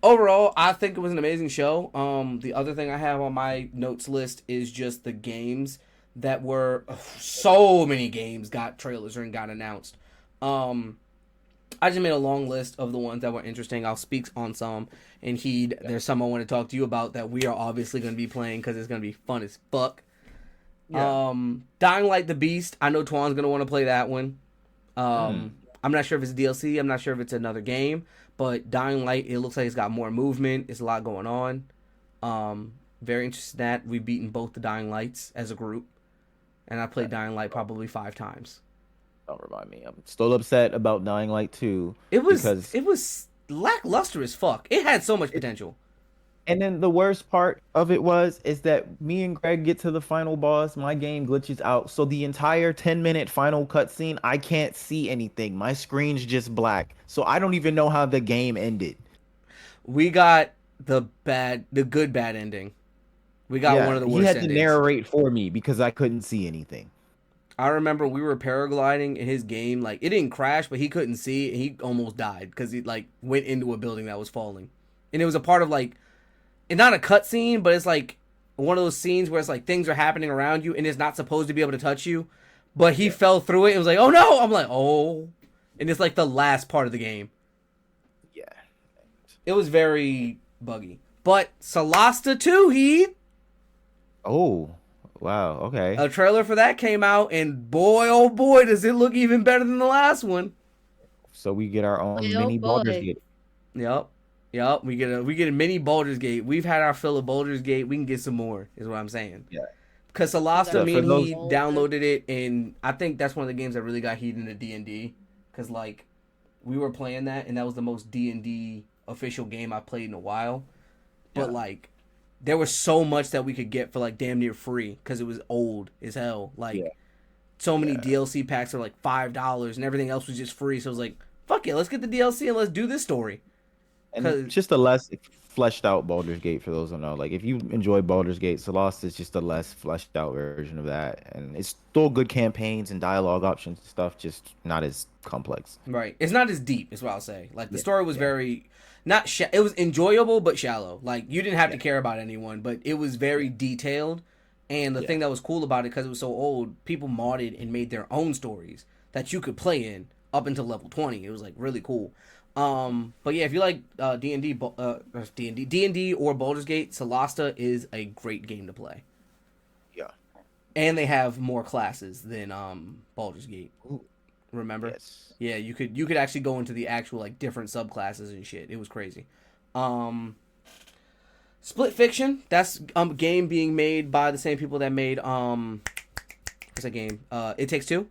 overall, I think it was an amazing show. The other thing I have on my notes list is just the games that were so many games got trailers and got announced. I just made a long list of the ones that were interesting. I'll speak on some, and there's some I want to talk to you about that we are obviously going to be playing because it's going to be fun as fuck. Yeah. Dying Light the Beast. I know Twan's going to want to play that one. I'm not sure if it's DLC. I'm not sure if it's another game, but Dying Light, it looks like it's got more movement. It's a lot going on. Very interested in that. We've beaten both the Dying Lights as a group, and I played Dying Light probably 5 times. Don't remind me. I'm still upset about Dying Light 2. It was lackluster as fuck. It had so much potential. And then the worst part of it is that me and Greg get to the final boss, my game glitches out. So the entire 10-minute final cutscene, I can't see anything. My screen's just black. So I don't even know how the game ended. We got the good bad ending. We got one of the worst endings. He had to narrate for me because I couldn't see anything. I remember we were paragliding in his game. Like, it didn't crash, but he couldn't see it, and he almost died because he, like, went into a building that was falling. And it was a part of, like, it's not a cutscene, but it's like one of those scenes where it's like things are happening around you and it's not supposed to be able to touch you, but he fell through it. It was like, oh no! I'm like, oh, and it's like the last part of the game. Yeah, it was very buggy. But Solasta 2, Heath. Oh, wow. Okay. A trailer for that came out, and boy, oh boy, does it look even better than the last one. So we get our own mini Baldur's Gate. Yep, we get a mini Baldur's Gate. We've had our fill of Baldur's Gate. We can get some more, is what I'm saying. Yeah. Because Solasta, me and he downloaded it, and I think that's one of the games that really got Heath into D&D. Because, like, we were playing that, and that was the most D&D official game I played in a while. But, like, there was so much that we could get for, like, damn near free, because it was old as hell. Like, so many DLC packs are, like, $5, and everything else was just free. So I was like, fuck it, let's get the DLC and let's do this story. And just a less fleshed out Baldur's Gate, for those who know. Like, if you enjoy Baldur's Gate, Solasta is just a less fleshed out version of that. And it's still good campaigns and dialogue options and stuff, just not as complex. Right. It's not as deep, is what I'll say. Like, the story was very... it was enjoyable, but shallow. Like, you didn't have to care about anyone, but it was very detailed. And the thing that was cool about it, because it was so old, people modded and made their own stories that you could play in up until level 20. It was, like, really cool. But yeah, if you like D&D or Baldur's Gate, Solasta is a great game to play. Yeah. And they have more classes than Baldur's Gate. Ooh. Remember? Yes. Yeah, you could actually go into the actual, like, different subclasses and shit. It was crazy. Split Fiction, that's a game being made by the same people that made what's that game? It Takes Two.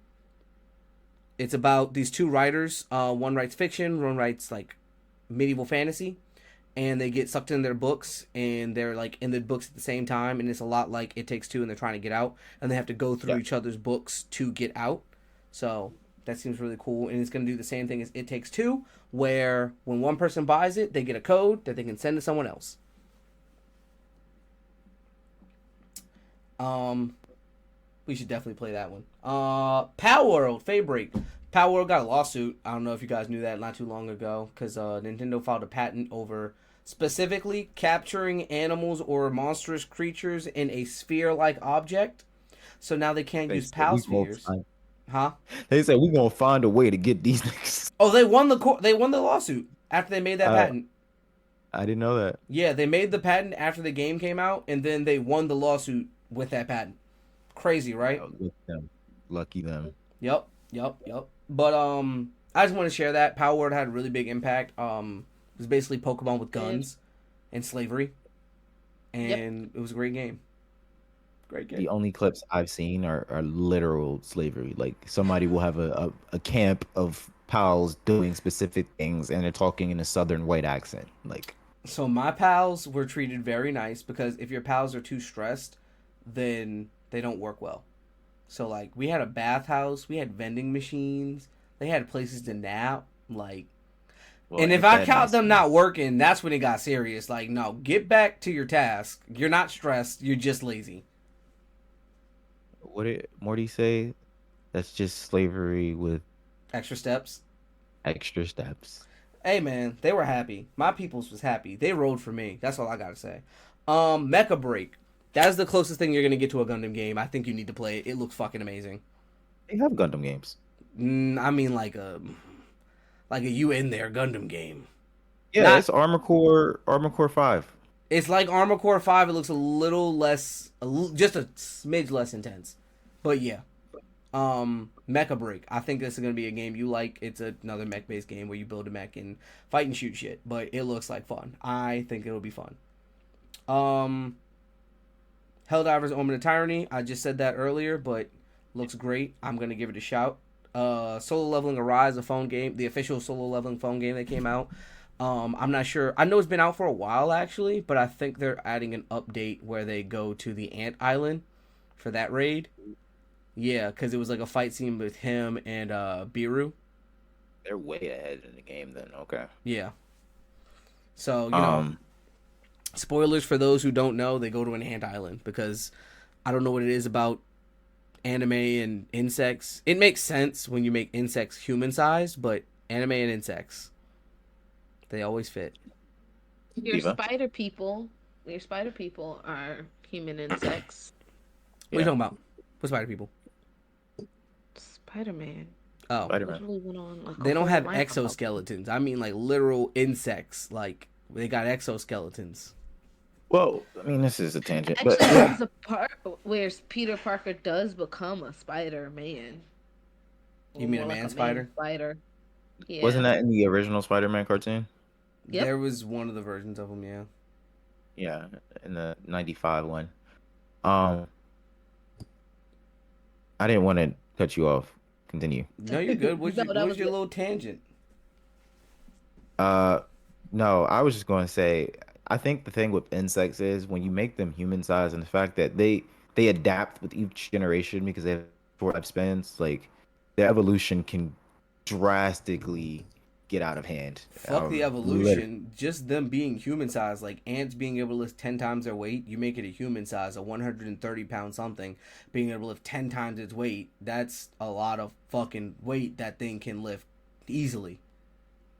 It's about these two writers. One writes fiction, one writes, like, medieval fantasy, and they get sucked in their books, and they're, like, in the books at the same time, and it's a lot like It Takes Two, and they're trying to get out, and they have to go through each other's books to get out. So that seems really cool, and it's going to do the same thing as It Takes Two, where when one person buys it, they get a code that they can send to someone else. We should definitely play that one. Power World, Faybreak. Power World got a lawsuit. I don't know if you guys knew that not too long ago, because Nintendo filed a patent over specifically capturing animals or monstrous creatures in a sphere-like object. So now they can't use PAL spheres. Huh? They said we're gonna find a way to get these niggas. Oh, they won the lawsuit after they made that patent. I didn't know that. Yeah, they made the patent after the game came out, and then they won the lawsuit with that patent. Crazy, right? Lucky them. Yep. But I just want to share that Power Word had a really big impact. It was basically Pokemon with guns and slavery, and it was a great game. Great game. The only clips I've seen are literal slavery. Like, somebody will have a camp of pals doing specific things, and they're talking in a southern white accent. Like, so my pals were treated very nice, because if your pals are too stressed, then they don't work well. So, like, we had a bathhouse, we had vending machines, they had places to nap, like, and if I count them not working, that's when it got serious. Like, no, get back to your task. You're not stressed, you're just lazy. What did Morty say? That's just slavery with extra steps. Hey, man, they were happy. My peoples was happy. They rode for me. That's all I gotta say. Mecha Break. That's the closest thing you're gonna get to a Gundam game. I think you need to play it. It looks fucking amazing. They have Gundam games. I mean, like like a you in there Gundam game. Yeah, Not- it's Armor Core 5. It's like Armor Core 5. It looks a little less, just a smidge less intense. But yeah. Mecha Break. I think this is going to be a game you like. It's another mech-based game where you build a mech and fight and shoot shit. But it looks like fun. I think it'll be fun. Helldivers Omen of Tyranny. I just said that earlier, but looks great. I'm going to give it a shout. Solo Leveling Arise, a phone game. The official solo leveling phone game that came out. I'm not sure. I know it's been out for a while, actually, but I think they're adding an update where they go to the Ant Island for that raid. Yeah, because it was like a fight scene with him and Biru. They're way ahead in the game then. Okay. Yeah. So, you know, spoilers for those who don't know, they go to an ant island because I don't know what it is about anime and insects. It makes sense when you make insects human-sized, but anime and insects, they always fit. Your Diva. spider people are human insects. What are you talking about? What spider people? Spider-Man. Oh. Spider-Man. Really went on, like, a They don't whole have rant about exoskeletons. I mean, like, literal insects. Like, they got exoskeletons. Well, I mean, this is a tangent, Actually, but there's a part where Peter Parker does become a Spider-Man. You mean Or a more man like spider? Spider. Yeah. wasn't that in the original Spider-Man cartoon? Yep. There was one of the versions of them, yeah. Yeah, in the 95 one. I didn't want to cut you off. Continue. No, you're good. What's No, your, that what's was your good. little tangent? No, I was just going to say, I think the thing with insects is when you make them human size and the fact that they adapt with each generation because they have short lifespans, like their evolution can drastically get out of hand. Fuck the Literally. evolution. Just them being human size. Like ants being able to lift 10 times their weight. You make it a human size, a 130 pound something, being able to lift 10 times its weight. That's a lot of fucking weight that thing can lift easily.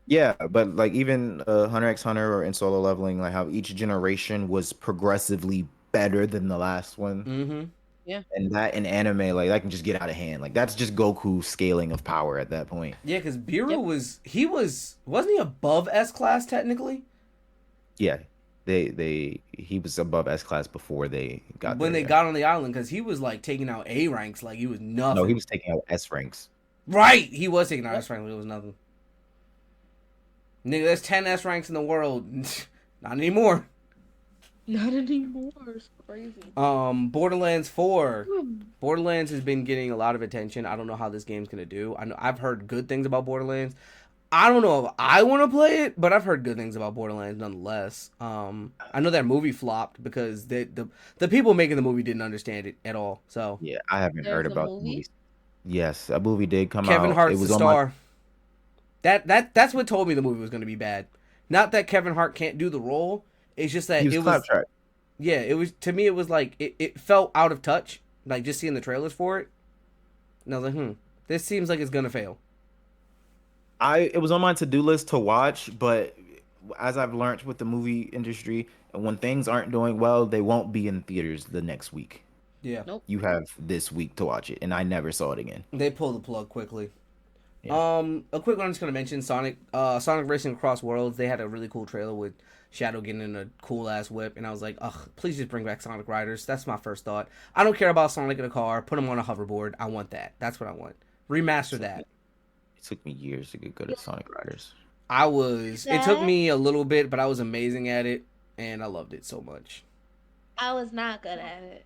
Yeah, but like even Hunter x Hunter or in Solo Leveling, like how each generation was progressively better than the last one. Mm-hmm. And that in anime, like that can just get out of hand. Like that's just Goku scaling of power at that point. Yeah, because Biru Yep. wasn't he above S class technically? Yeah, he was above S class before they got When there, they got on the island, because he was like taking out A ranks like he was nothing. No, he was taking out S ranks. Right, he was taking out Yep. S rank like it was nothing. Nigga, there's 10 S ranks in the world. Not anymore. Not anymore. It's crazy. Borderlands 4. Borderlands has been getting a lot of attention. I don't know how this game's gonna do. I know I've heard good things about Borderlands. I don't know if I want to play it, but I've heard good things about Borderlands nonetheless. I know that movie flopped because the people making the movie didn't understand it at all. So Yeah, I haven't heard There's a about the movie? movie. Yes, a movie did come out. Kevin Hart's It was the on my- star. That's what told me the movie was going to be bad. Not that Kevin Hart can't do the role. It's just that He was it was claptrap. yeah. It was to me. It was like it felt out of touch. Like just seeing the trailers for it, and I was like, this seems like it's gonna fail. It was on my to-do list to watch, but as I've learned with the movie industry, when things aren't doing well, they won't be in theaters the next week. Yeah, Nope. You have this week to watch it, and I never saw it again. they pulled the plug quickly. Yeah. A quick one I'm just gonna mention Sonic Racing Across Worlds. They had a really cool trailer with Shadow getting in a cool ass whip, and I was like, ugh, please just bring back Sonic Riders. That's my first thought. I don't care about Sonic in a car. Put him on a hoverboard. I want that. That's what I want. Remaster that. It took me years to get good at Sonic Riders. It took me a little bit, but I was amazing at it, and I loved it so much. I was not good at it.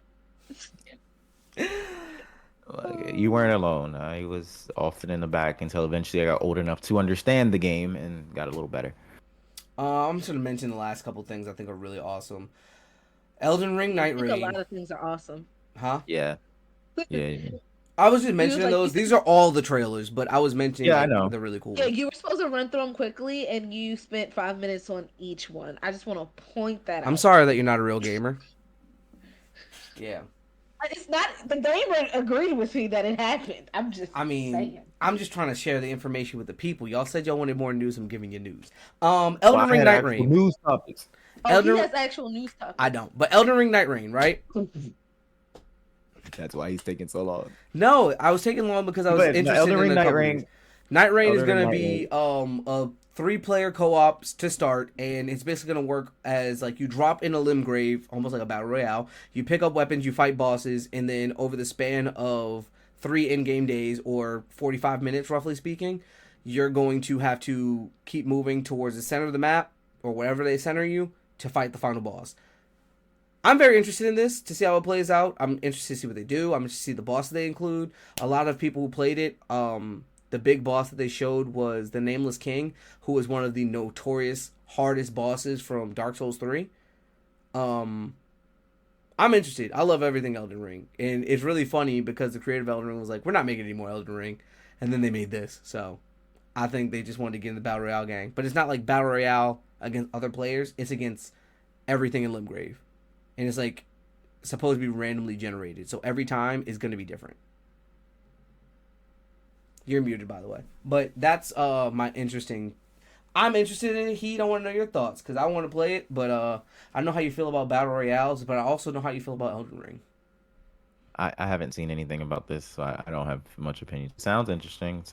Like, you weren't alone. I was often in the back until eventually I got old enough to understand the game and got a little better. I'm just gonna mention the last couple things I think are really awesome. Elden Ring Night I think a Rain. lot of things are awesome. Huh? Yeah. Yeah. I was just mentioning like, those. you- These are all the trailers, but I was mentioning Yeah, I like, know. they're really cool. Yeah, you were supposed to run through them quickly, and you spent 5 minutes on each one. I just want to point that out. I'm sorry that you're not a real gamer. Yeah. It's not the gamer agreed with me that it happened. I'm just. I mean, saying. I'm just trying to share the information with the people. Y'all said y'all wanted more news. I'm giving you news. Well, Elden I Ring had Night actual Rain. news topics. Oh, Elden- he has actual news topics. I don't, but Elden Ring Night Rain, right? That's why he's taking so long. No, I was taking long because I was But interested Elden in Ring a Night couple Rain. things. Night Rain is Other than gonna Night be Rain, a 3-player co-op to start, and it's basically gonna work as like you drop in a limb grave, almost like a battle royale. You pick up weapons, you fight bosses, and then over the span of 3 in-game days or 45 minutes, roughly speaking, you're going to have to keep moving towards the center of the map or wherever they center you to fight the final boss. I'm very interested in this to see how it plays out. I'm interested to see what they do. I'm interested to see the boss they include. A lot of people who played it, the big boss that they showed was the Nameless King, who was one of the notorious hardest bosses from Dark Souls 3. Um, I'm interested. I love everything Elden Ring, and it's really funny because the creator of Elden Ring was like, "We're not making any more Elden Ring," and then they made this. So I think they just wanted to get in the battle royale gang, but it's not like battle royale against other players. It's against everything in Limgrave, and it's like supposed to be randomly generated. So every time is going to be different. You're muted, by the way. But that's my interesting. I'm interested in Heat. I want to know your thoughts because I want to play it. But I know how you feel about battle royales, but I also know how you feel about Elden Ring. I haven't seen anything about this, so I don't have much opinion. Sounds interesting.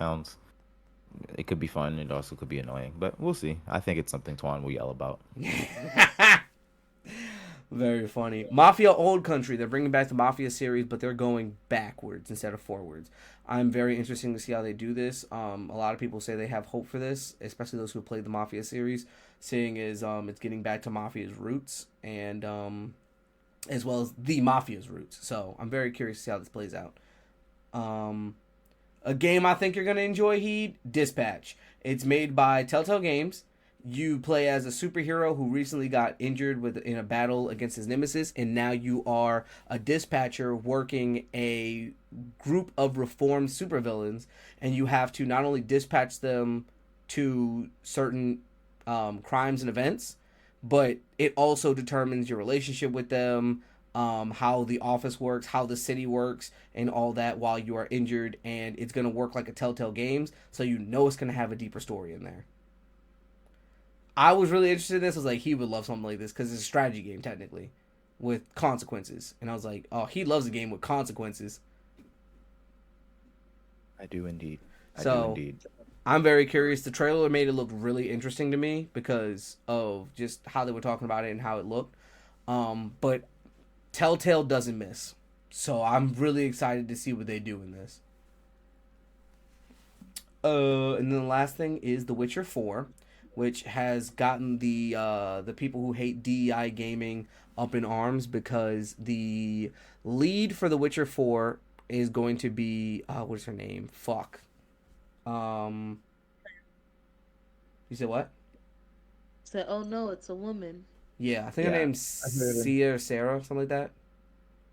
It could be fun. It also could be annoying, but we'll see. I think it's something Twan will yell about. Very funny. Mafia Old Country. They're bringing back the Mafia series, but they're going backwards instead of forwards. I'm very interested to see how they do this. A lot of people say they have hope for this, especially those who have played the Mafia series, seeing as it's getting back to Mafia's roots and as well as the Mafia's roots. So I'm very curious to see how this plays out. A game I think you're gonna enjoy, Heed, Dispatch. It's made by Telltale Games. You play as a superhero who recently got injured in a battle against his nemesis, and now you are a dispatcher working a group of reformed supervillains, and you have to not only dispatch them to certain crimes and events, but it also determines your relationship with them, how the office works, how the city works, and all that while you are injured, and it's going to work like a Telltale Games, so you know it's going to have a deeper story in there. I was really interested in this. I was like, he would love something like this because it's a strategy game technically, with consequences. And I was like, oh, he loves a game with consequences. I do indeed. So I'm very curious. The trailer made it look really interesting to me because of just how they were talking about it and how it looked. But Telltale doesn't miss, so I'm really excited to see what they do in this. And then the last thing is The Witcher 4, which has gotten the people who hate DEI gaming up in arms because the lead for The Witcher 4 is going to be what's her name? Fuck. You said what? Said, oh no, it's a woman. Yeah, I think her name's Sia or Sarah, something like that.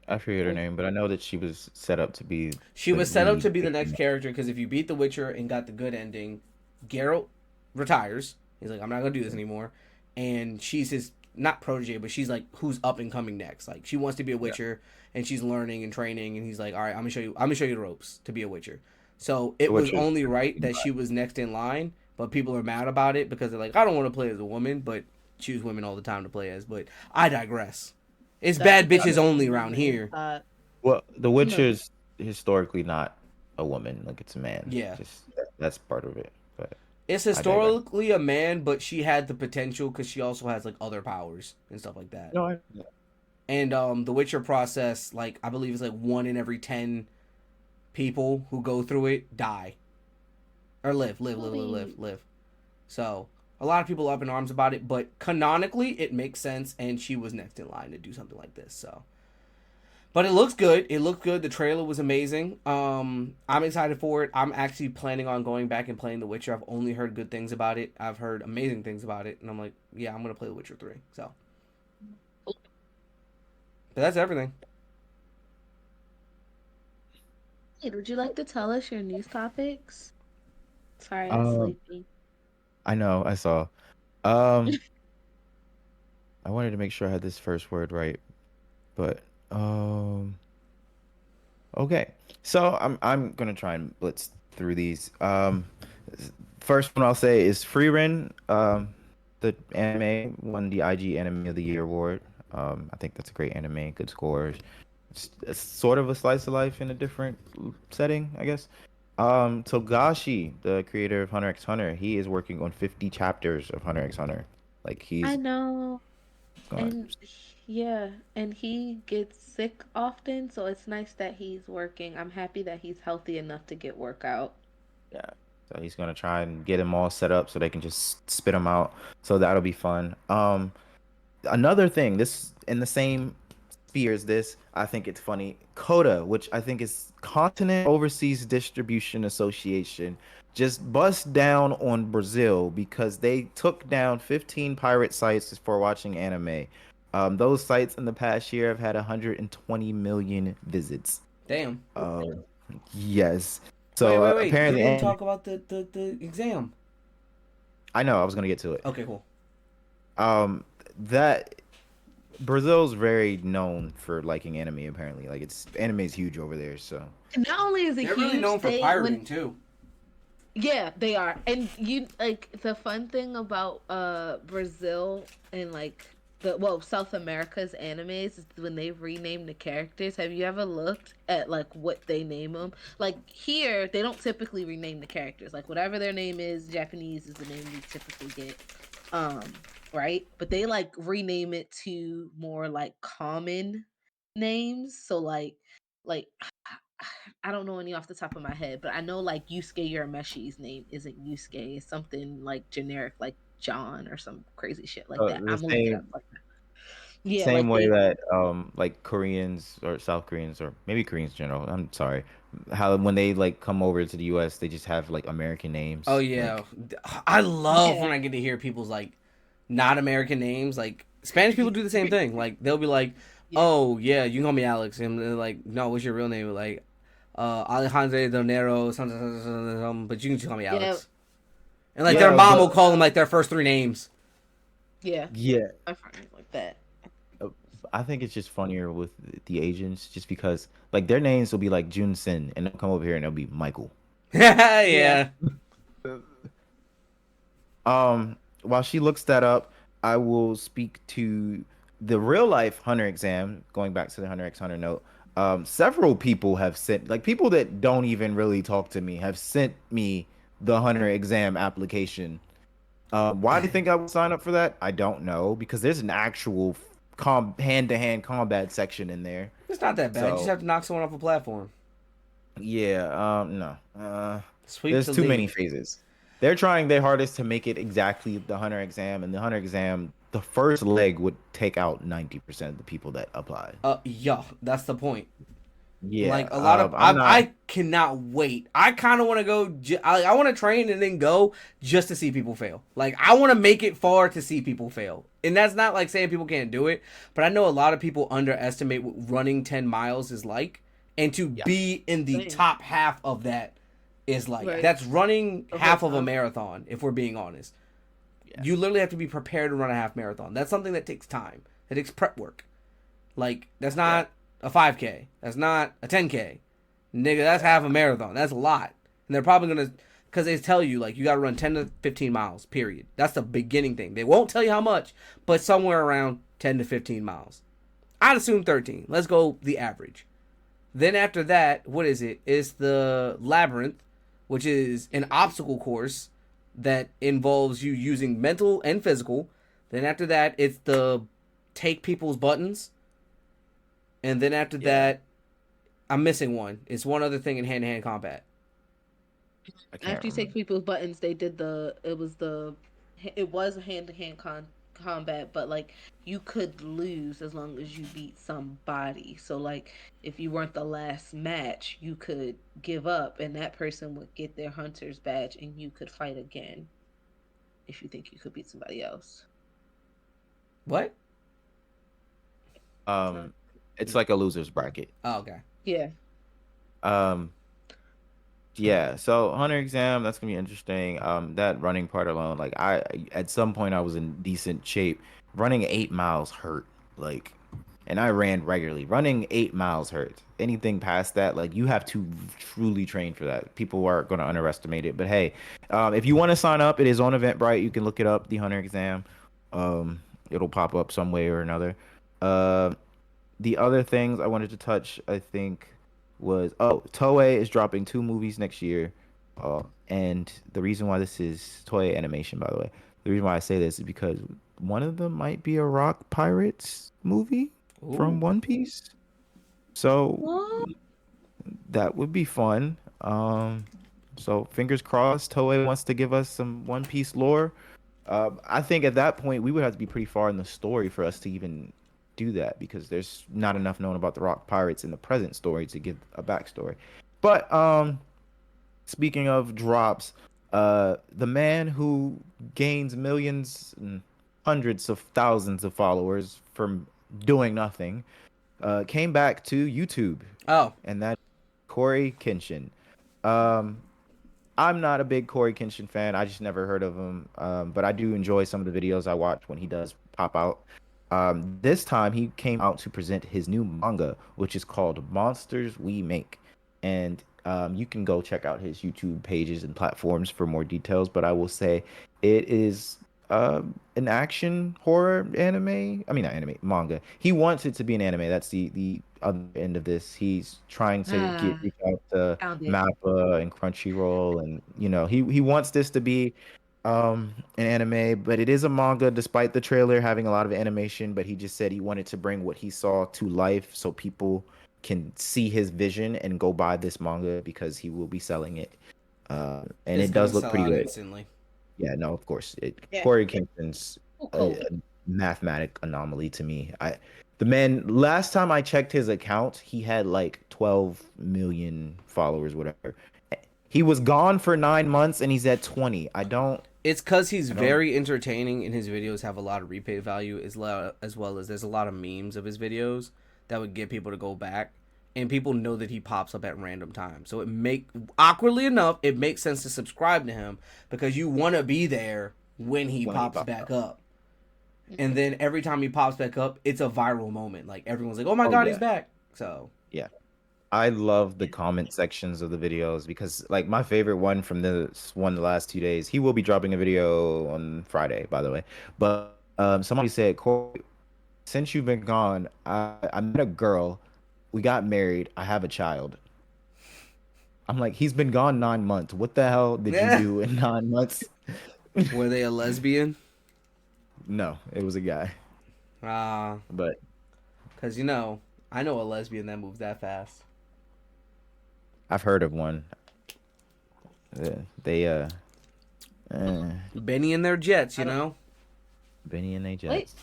I forget her name, but I know that she was set up to be. She was set up to be the next character because if you beat The Witcher and got the good ending, Geralt retires. He's like, I'm not gonna do this anymore, and she's his not protege, but she's like who's up and coming next. Like she wants to be a Witcher, and she's learning and training, and he's like, all right, I'm gonna show you the ropes to be a Witcher. So it was only right that she was next in line, but people are mad about it because they're like, I don't want to play as a woman, but choose women all the time to play as. But I digress. It's bad bitches only around here. Well, The Witcher's historically not a woman; like it's a man. Yeah, that's part of it. But it's historically a man, but she had the potential because she also has like other powers and stuff like that. No, and the Witcher process, like I believe, is like 1 in every 10 people who go through it die or live. So a lot of people are up in arms about it, but canonically it makes sense, and she was next in line to do something like this. So, but it looks good. It looked good. The trailer was amazing. I'm excited for it. I'm actually planning on going back and playing The Witcher. I've only heard good things about it. I've heard amazing things about it, and I'm like, yeah, I'm gonna play The Witcher 3. So, but that's everything. Hey, would you like to tell us your news topics? Sorry, I'm sleepy. I know, I saw. I wanted to make sure I had this first word right, but okay. So I'm gonna try and blitz through these. First one I'll say is Frieren. The anime won the IG Anime of the Year award. I think that's a great anime, good scores. It's sort of a slice of life in a different setting, I guess. Togashi, the creator of Hunter x Hunter, he is working on 50 chapters of Hunter x Hunter. Like I he's know. going. And yeah, and he gets sick often, so it's nice that he's working. I'm happy that he's healthy enough to get workout. Yeah. So he's gonna try and get them all set up so they can just spit them out. So that'll be fun. Another thing, this in the same sphere as this, I think it's funny. Coda, which I think is Continent Overseas Distribution Association, just bust down on Brazil because they took down 15 pirate sites for watching anime. Those sites in the past year have had 120 million visits. Damn. Yes. Wait, So wait, wait. You apparently, didn't and talk about the exam. I know I was gonna get to it. Okay, cool. That Brazil's very known for liking anime. Apparently, like it's anime is huge over there. So Not only is it They're really huge, known for they pirating when too. yeah, they are. And you like the fun thing about Brazil and like South America's animes is when they rename the characters. Have you ever looked at like what they name them? Like here, they don't typically rename the characters. Like whatever their name is, Japanese is the name we typically get. Um, right? But they like rename it to more like common names. So like I don't know any off the top of my head, but I know like Yusuke Urameshi's name isn't Yusuke. It's something like generic, like John or some crazy shit like that. the I'm gonna look it up same like that. Yeah, same like way they. that like Koreans or South Koreans or maybe Koreans in general. I'm sorry, how when they like come over to the U.S. they just have like American Oh names. yeah, Like I love Yeah, when I get to hear people's like not American names. Like Spanish people do the same thing. Like they'll be like, yeah, "Oh yeah, you can call me Alex," and they're like, "No, what's your real name?" Like, Alejandro Del Nero, something, something, something, something, but you can just call me yeah, Alex. And like their yeah, mom but will call them like their first three names. yeah. yeah, I find it like that. uh, I think it's just funnier with the Asians just because like their names will be like Jun Sin and they'll come over here and they'll be Michael. Yeah. Yeah. While she looks that up, I will speak to the real life Hunter exam. Going back to the Hunter x Hunter note, several people have sent, like people that don't even really talk to me, have sent me the Hunter exam application. Why do you think I would sign up for that? I don't know because there's an actual hand-to-hand combat section in there. It's not that bad. You just So have to knock someone off a platform. yeah, no. Sweep There's to too many leave. phases. They're trying their hardest to make it exactly the Hunter exam, and the Hunter exam, the first leg would take out 90% of the people that apply. Yeah, that's the point. Yeah, Like a lot of I'm not. I cannot wait. I kind of want to go. I want to train and then go just to see people fail. Like I want to make it far to see people fail. And that's not like saying people can't do it, but I know a lot of people underestimate what running 10 miles is like, and to Yeah, be in the Same. top half of that is like Right. that's running The whole half of a time. marathon. If we're being honest, yeah, you literally have to be prepared to run a half marathon. That's something that takes time. It takes prep work. Like that's yeah, not a 5K. That's not a 10K. Nigga, that's half a marathon. That's a lot. And they're probably gonna, because they tell you like you got to run 10 to 15 miles. Period. That's the beginning thing. They won't tell you how much, but somewhere around 10 to 15 miles. I'd assume 13. Let's go the average. Then after that, what is it? It's the labyrinth, which is an obstacle course that involves you using mental and physical. Then after that, it's the take people's buttons, and then after yeah. that, I'm missing one. It's one other thing in hand to hand combat. I can't After you take remember. people's buttons, they did it was a hand to hand combat, but like you could lose as long as you beat somebody. So like if you weren't the last match, you could give up, and that person would get their hunter's badge, and you could fight again if you think you could beat somebody else. What? So, It's like a loser's bracket. Oh, okay. yeah, Um, yeah. So Hunter exam, that's gonna be interesting. That running part alone, like I at some point I was in decent shape. Running 8 miles hurt. Like and I ran regularly. Running 8 miles hurts. Anything past that, like you have to truly train for that. People are going to underestimate it. But hey, if you want to sign up, it is on Eventbrite. You can look it up, the Hunter exam. It'll pop up some way or another. Uh, the other things I wanted to touch, I think. was Toei is dropping 2 movies next year. And the reason why this is Toei Animation, by the way, the reason why I say this is because one of them might be a Rock Pirates movie from Ooh. One Piece. So What? that would be fun. So fingers crossed, Toei wants to give us some One Piece lore. I think at that point we would have to be pretty far in the story for us to even do that because there's not enough known about the Rock Pirates in the present story to give a backstory. But speaking of drops, the man who gains millions and hundreds of thousands of followers from doing nothing came back to YouTube, Oh, and that Corey Kenshin. Um, I'm not a big Corey Kenshin fan. I just never heard of him. But I do enjoy some of the videos I watch when he does pop out. This time he came out to present his new manga, which is called Monsters We Make. And you can go check out his YouTube pages and platforms for more details. But I will say it is an action horror anime. I mean, not anime, manga. He wants it to be an anime. That's the other end of this. He's trying to Ah, reach out to found it. Mappa and Crunchyroll, and he wants this to be an anime, but it is a manga despite the trailer having a lot of animation. But he just said he wanted to bring what he saw to life so people can see his vision and go buy this manga because he will be selling it. And it's it gonna does look sell pretty out good. instantly. Yeah, no, of course. Yeah. Corey Kingston's Cool. a mathematic anomaly to me. The man, last time I checked his account, he had like 12 million followers, whatever. He was gone for 9 months and he's at 20. It's because he's I don't, very entertaining and his videos have a lot of replay value as well as there's a lot of memes of his videos that would get people to go back. And people know that he pops up at random times. So awkwardly enough, it makes sense to subscribe to him because you want to be there when he when he pops popped back up. up. And then every time he pops back up, it's a viral moment. Like everyone's like, "Oh my Oh god, he's yeah. back!" So Yeah. I love the comment sections of the videos because like my favorite one from the last 2 days, he will be dropping a video on Friday, by the way. But somebody said, Corey, since you've been gone, I met a girl. We got married. I have a child. I'm like, he's been gone 9 months. What the hell did you yeah, do in 9 months? were they a lesbian? No, it was a guy. Ah, But because I know a lesbian that moves that fast. I've heard of one. They Benny and their jets, I don't. Benny and they Wait. Jets.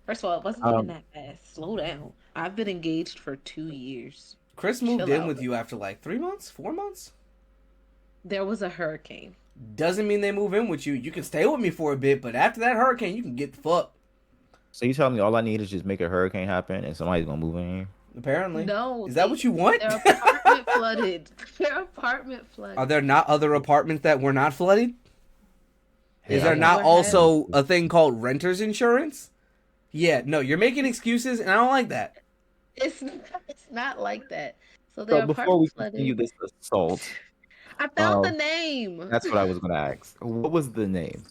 First of all, it wasn't even Um, that fast. Slow down. I've been engaged for 2 years. Chris moved Chill in out. with you after like 3 months, 4 months. There was a hurricane. Doesn't mean they move in with you. You can stay with me for a bit, but after that hurricane, you can get the fuck. so you telling me all I need is just make a hurricane happen and somebody's gonna move in here? Apparently, No, is that what you want? their apartment flooded. Their apartment flooded. Are there not other apartments that were not flooded? Hey, Is I there They want not were also a thing called renter's insurance? Yeah, no, you're making excuses, and I don't like that. It's not like that. So So their before we apartment continue flooded. this assault, I found the um, name. that's what I was gonna ask. What was the name?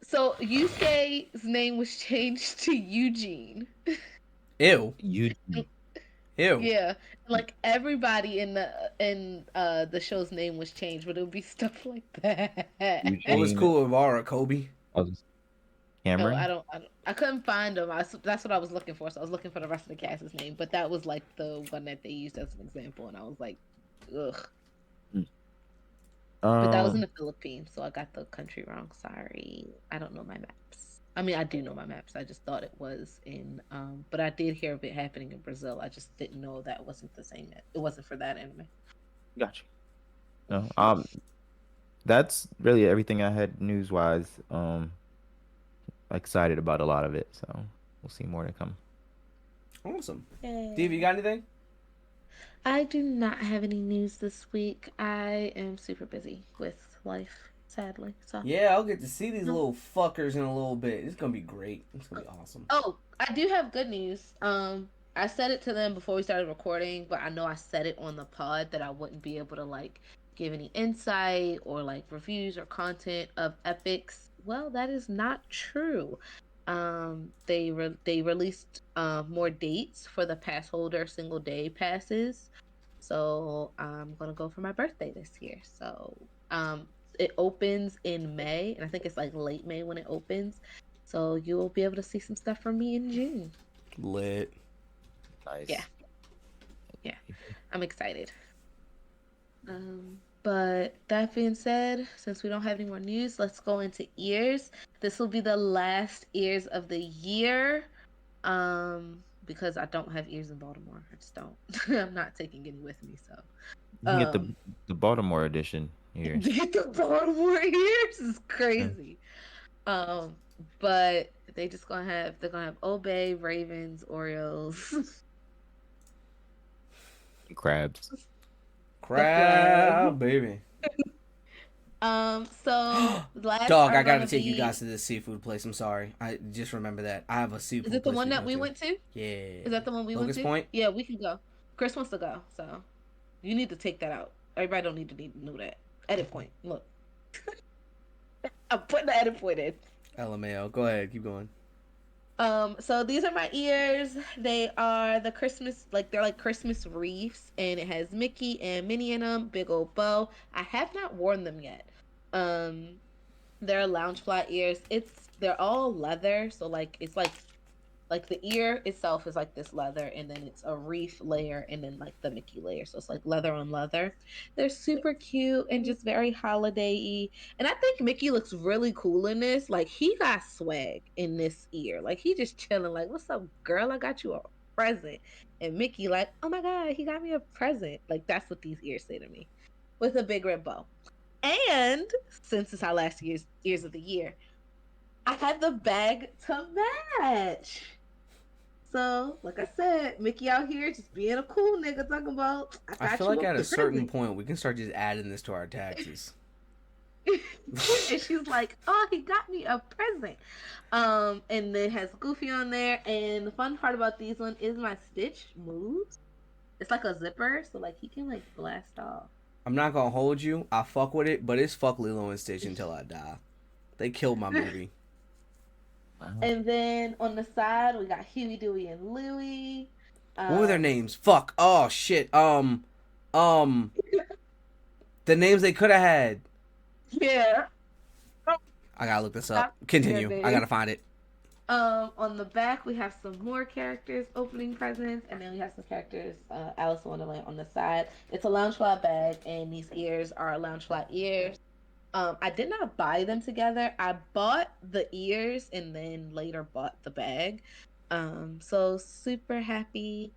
So Yusuke's name was changed to Eugene. Ew, Eugene. ew. Yeah, like everybody in the show's name was changed, but it would be stuff like that. What was Eugene. cool with Aura, Kobe? No, Cameron. I couldn't find them. That's what I was looking for. So I was looking for the rest of the cast's name, but that was like the one that they used as an example, and I was like, ugh. Mm. But that was in Um, the Philippines, so I got the country wrong. Sorry, I don't know my maps. I mean, I do know my maps. I just thought it was in, but I did hear of it happening in Brazil. I just didn't know that wasn't the same. It wasn't for that anime. gotcha. No. That's really everything I had news wise. Excited about a lot of it, so we'll see more to come. Awesome. Yay. Steve, you got anything? I do not have any news this week. I am super busy with life, sadly. So. Yeah, I'll get to see these little fuckers in a little bit. It's gonna be great. It's gonna be awesome. Oh, I do have good news. I said it to them before we started recording, but I know I said it on the pod that I wouldn't be able to like give any insight or like reviews or content of epics. Well, that is not true. They released more dates for the pass holder single day passes. So I'm gonna go for my birthday this year. So it opens in May, and I think it's like late May when it opens. So you will be able to see some stuff from me in June. Lit. Yeah, Nice. yeah, I'm excited. But that being said, since we don't have any more news, let's go into ears. This will be the last ears of the year. Because I don't have ears in Baltimore. I just don't. I'm not taking any with me, so You can get um the Baltimore edition to ears. get the Baltimore ears is Yeah. crazy. Um, but they're gonna have Obey, Ravens, Orioles, Crabs. the flag. Crab, baby. So last Dog, are I gotta gonna take you be. guys to this seafood place. I'm sorry. I just remember that. I have a Is seafood it the place one we that go we to. went to? Yeah. Is that the one we went Locust to? Point? Yeah, we can go. Chris wants to go, so you need to take that out. Everybody don't need to know that. Edit point. Look, I'm putting the edit point in. LMAO. Go ahead, keep going. So these are my ears. They are the Christmas, like they're like Christmas wreaths, and it has Mickey and Minnie in them, big old bow. I have not worn them yet. Um, they're lounge flat ears. They're all leather, so like it's like the ear itself is like this leather, and then it's a wreath layer, and then like the Mickey layer, so it's like leather on leather. They're super cute and just very holiday-y, and I think Mickey looks really cool in this. Like he got swag in this ear, like he just chilling, like, what's up girl, I got you a present. And Mickey like, oh my god, he got me a present. Like that's what these ears say to me, with a big red bow. And since it's our last year's ears of the year, I had the bag to match. So, like I said, Mickey out here just being a cool nigga, talking about, I I feel got you like a at a certain present. point we can start just adding this to our taxes. And she's like, oh, he got me a present. And it has Goofy on there. And the fun part about these one is my Stitch moves. It's like a zipper, so like he can like blast off. I'm not gonna hold you. I fuck with it, but it's fuck Lilo and Stitch until I die. They killed my movie. Wow. And then on the side, we got Huey, Dewey, and Louie. What were their Um, names? Fuck. Oh shit. Um, the names they could have had. yeah. I gotta look this up. Stop their Continue. I names. gotta find it. On the back we have some more characters opening presents, and then we have some characters, Alice in Wonderland on the side. It's a lounge flat bag, and these ears are lounge flat ears. I did not buy them together. I bought the ears and then later bought the bag. So super happy.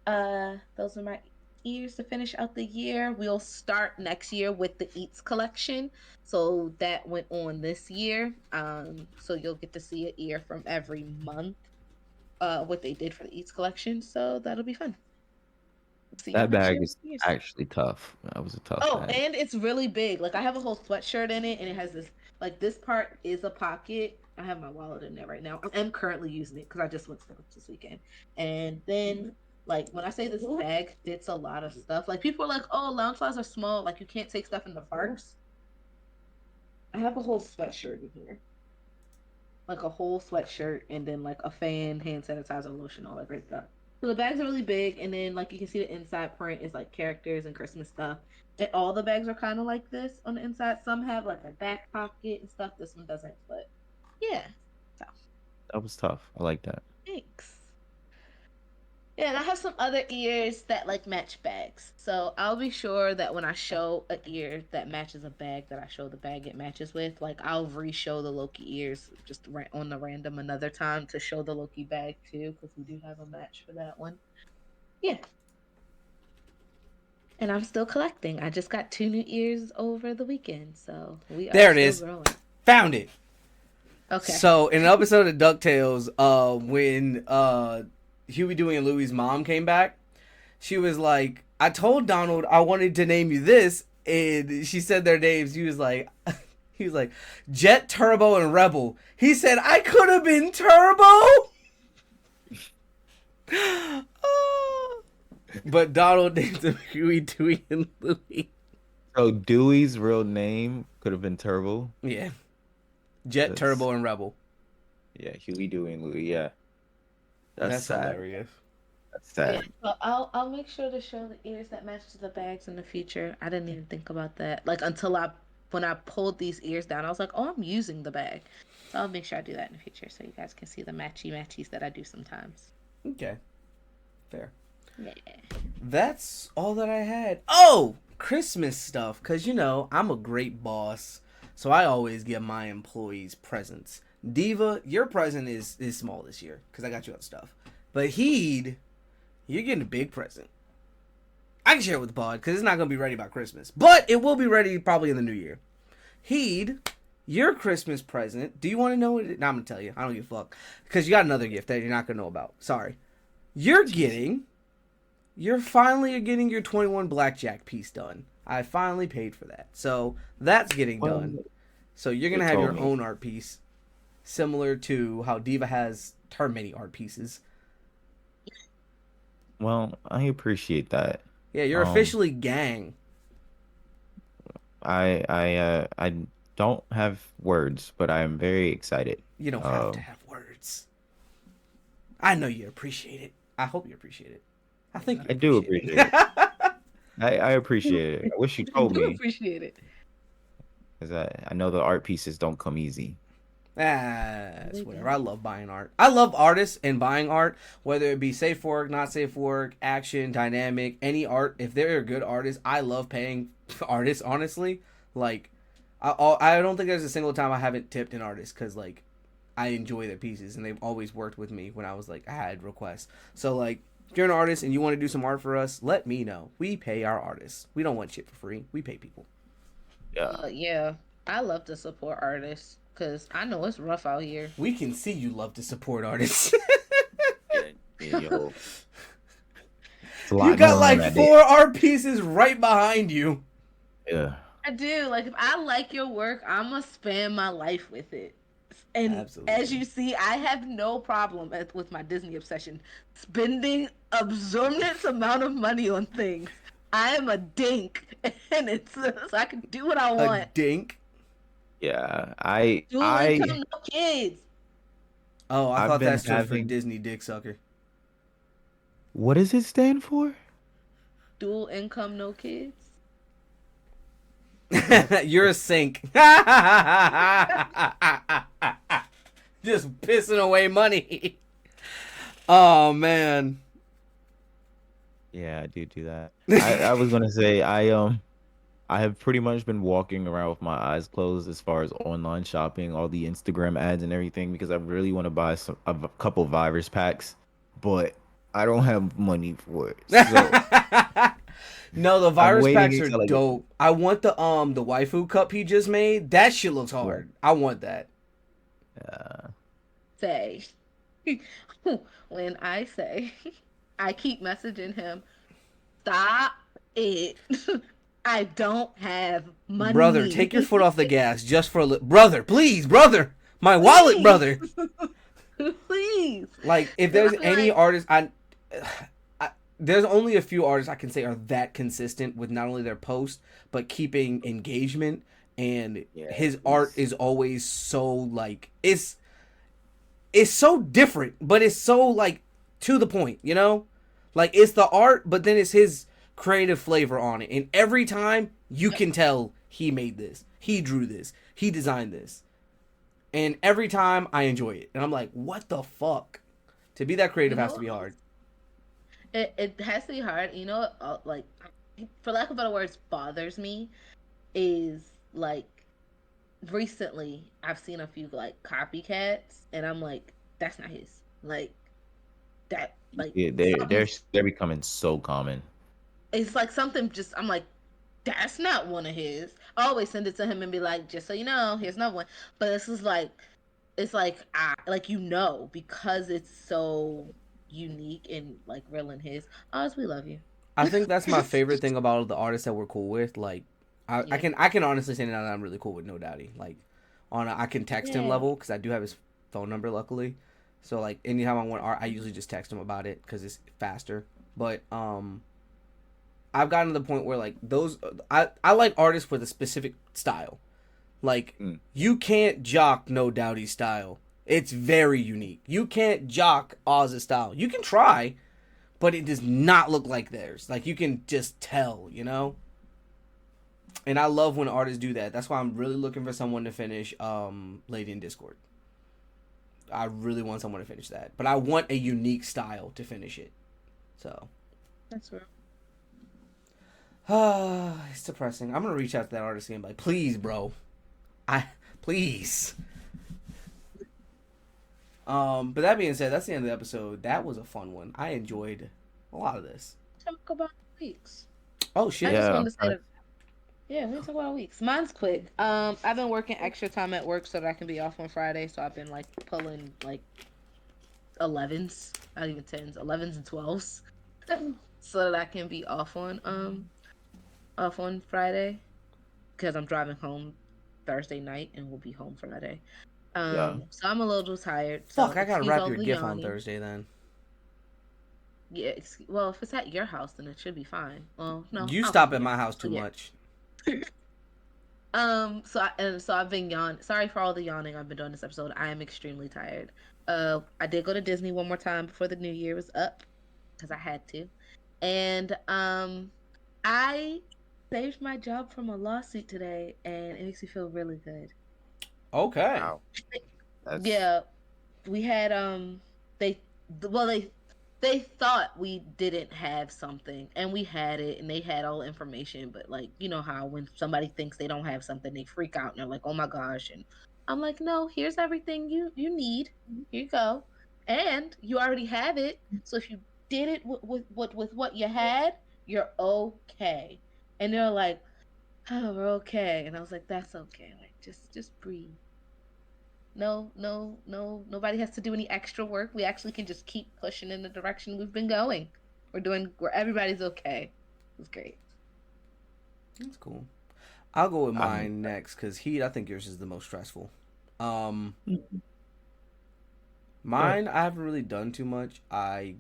Those are my ears to finish out the year. We'll start next year with the Eats collection. So that went on this year. So you'll get to see an ear from every month. What they did for the Eats collection. So that'll be fun. See y'all That next bag year with is ears. actually tough. That was a tough Oh, bag. and it's really big. Like I have a whole sweatshirt in it, and it has this, like, this part is a pocket. I have my wallet in there right now. I am currently using it because I just went to Starbucks this weekend. And then, like, when I say this bag fits a lot of stuff, like people are like, "Oh, lounge flies are small. Like you can't take stuff in the parks." I have a whole sweatshirt in here, like a whole sweatshirt, and then like a fan, hand sanitizer, lotion, all that great stuff. So the bags are really big, and then like you can see the inside print is like characters and Christmas stuff. And all the bags are kind of like this on the inside. Some have like a back pocket and stuff. This one doesn't, but yeah. So That was tough. I like that. thanks. Yeah, and I have some other ears that like match bags. So I'll be sure that when I show a ear that matches a bag that I show the bag it matches with, like I'll re-show the Loki ears just on the random another time to show the Loki bag too, because we do have a match for that one. Yeah. And I'm still collecting. I just got 2 new ears over the weekend, so we are There it still is. growing. Found it. Okay. So in an episode of DuckTales, when Huey, Dewey, and Louie's mom came back, she was like, "I told Donald I wanted to name you this," and she said their names. He was like, he was like, Jet, Turbo, and Rebel. He said, "I could have been Turbo." But Donald named them Huey, Dewey, and Louie. So Dewey's real name could have been Turbo. Yeah. Jet, That's, Turbo, and Rebel. yeah, Huey, Dewey, and Louie. Yeah, that's sad. hilarious. That's Yeah, sad. so I'll make sure to show the ears that match to the bags in the future. I didn't even think about that. Like until I when I pulled these ears down, I was like, oh, I'm using the bag. So I'll make sure I do that in the future so you guys can see the matchy matchies that I do sometimes. Okay, fair. Yeah. That's all that I had. Oh, Christmas stuff, cause you know I'm a great boss, so I always give my employees presents. Diva, your present is small this year, cause I got you other stuff. But Heed, you're getting a big present. I can share it with the pod, cause it's not gonna be ready by Christmas, but it will be ready probably in the new year. Heed, your Christmas present. Do you want to know what it is? No, I'm gonna tell you. I don't give a fuck, cause you got another gift that you're not gonna know about. Sorry. You're getting You're finally getting your 21 blackjack piece done. I finally paid for that. So that's getting Well, done. So you're going they to have your told me. own art piece, similar to how Diva has her many art pieces. Well, I appreciate that. Yeah, you're Um, officially gang. I don't have words, but I'm very excited. You don't have to Um, have words. I know you appreciate it. I hope you appreciate it. I think you I do appreciate appreciate it. it. I appreciate it. I wish you I told do me, appreciate it. because I know the art pieces don't come easy. It's whatever. I love buying art. I love artists and buying art, whether it be safe for work, not safe for work, action, dynamic, any art. If they're a good artist, I love paying artists. Honestly, like I don't think there's a single time I haven't tipped an artist because like I enjoy their pieces and they've always worked with me when I was like I had requests. So like if you're an artist and you want to do some art for us, let me know. We pay our artists. We don't want shit for free. We pay people. Yeah. Yeah, I love to support artists because I know it's rough out here. We can see you love to support artists. Yeah, yo, it's a You lot got going on like that day. 4 art pieces right behind you. Yeah. I do. Like, if I like your work, I'm going to spend my life with it. And as Absolutely. you see, I have no problem with my Disney obsession spending absorbent amount of money on things. I am a dink, and it's so I can do what I A want. dink. Yeah. Dual income, no kids. Oh, I I've thought been that stood for having. Disney Dick Sucker. What does it stand for? Dual income, no kids. What? You're a sink. Just pissing away money. Oh man. Yeah, I do that. I was gonna say I have pretty much been walking around with my eyes closed as far as online shopping, all the Instagram ads and everything, because I really want to buy a couple virus packs, but I don't have money for it. So No, the I'm virus waiting packs are until I get. dope. I want the waifu cup he just made. That shit looks Yeah. hard. I want that. Say. When I say, I keep messaging him, stop it. I don't have Brother, take your money. foot off the gas just for a little. Brother, please, brother. My wallet, Please. brother. Please. Like, if And there's I'm any like, artist, there's only a few artists I can say are that consistent with not only their post but keeping engagement. And Yeah, his art he's is always so like it's so different, but it's so like to the point, you know? Like it's the art, but then it's his creative flavor on it. And every time you can tell he made this, he drew this, he designed this. And every time I enjoy it. And I'm like, what the fuck? To be that you creative has to know, be hard. it has to be hard. You know, like, for lack of better words, bothers me is like recently I've seen a few like copycats, and I'm like, that's not his. Like that, like yeah, something. they're becoming so common. It's like something. Just I'm like, that's not one of his. I always send it to him and be like, just so you know, here's another one. But this is like, it's like I like because it's so unique and like real in his. Oz, we love you. I think that's my favorite thing about the artists that we're cool with. Like, I Yeah. can honestly say now that I'm really cool with No Doubty. Like, I can text him Yeah. level because I do have his phone number luckily. So like anytime I want art, I usually just text him about it because it's faster. But I've gotten to the point where like those I like artists with a specific style. Like Mm. you can't jock No Doubty's style. It's very unique. You can't jock Oz's style. You can try, but it does not look like theirs. Like, you can just tell, you know? And I love when artists do that. That's why I'm really looking for someone to finish Lady in Discord. I really want someone to finish that. But I want a unique style to finish it. So. That's real. It's depressing. I'm going to reach out to that artist again. Like, please, bro. Please. But that being said, that's the end of the episode. That was a fun one. I enjoyed a lot of this. Talk about weeks. Oh, shit. I just Yeah. wanted to say that. Yeah, we can talk about weeks. Mine's quick. I've been working extra time at work so that I can be off on Friday. So I've been like pulling like 11s, not even 10s, 11s and 12s, so that I can be off on Friday, because I'm driving home Thursday night and we'll be home Friday. Yeah. So I'm a little tired. Fuck, so I gotta excuse wrap all your the gift on yawning. Thursday then. Yeah, well, if it's at your house, then it should be fine. Well, no, You I'll stop come at here. my house too Yeah. much. So I've been yawning. Sorry for all the yawning I've been doing this episode. I am extremely tired. I did go to Disney one more time before the new year was up, because I had to, and I saved my job from a lawsuit today, and it makes me feel really good. Okay. Wow. That's, Yeah, we had they well they thought we didn't have something, and we had it, and they had all the information, but like, you know how when somebody thinks they don't have something, they freak out and they're like, oh my gosh. And I'm like, no, here's everything you need. Here you go, and you already have it. So if you did it with what you had, you're okay. And they're like, oh, we're okay. And I was like, that's okay. Like, just breathe. No, nobody has to do any extra work. We actually can just keep pushing in the direction we've been going. Where everybody's okay. It's great. That's cool. I'll go with I'm- mine next, because Heat, I think yours is the most stressful. Mine, I haven't really done too much. I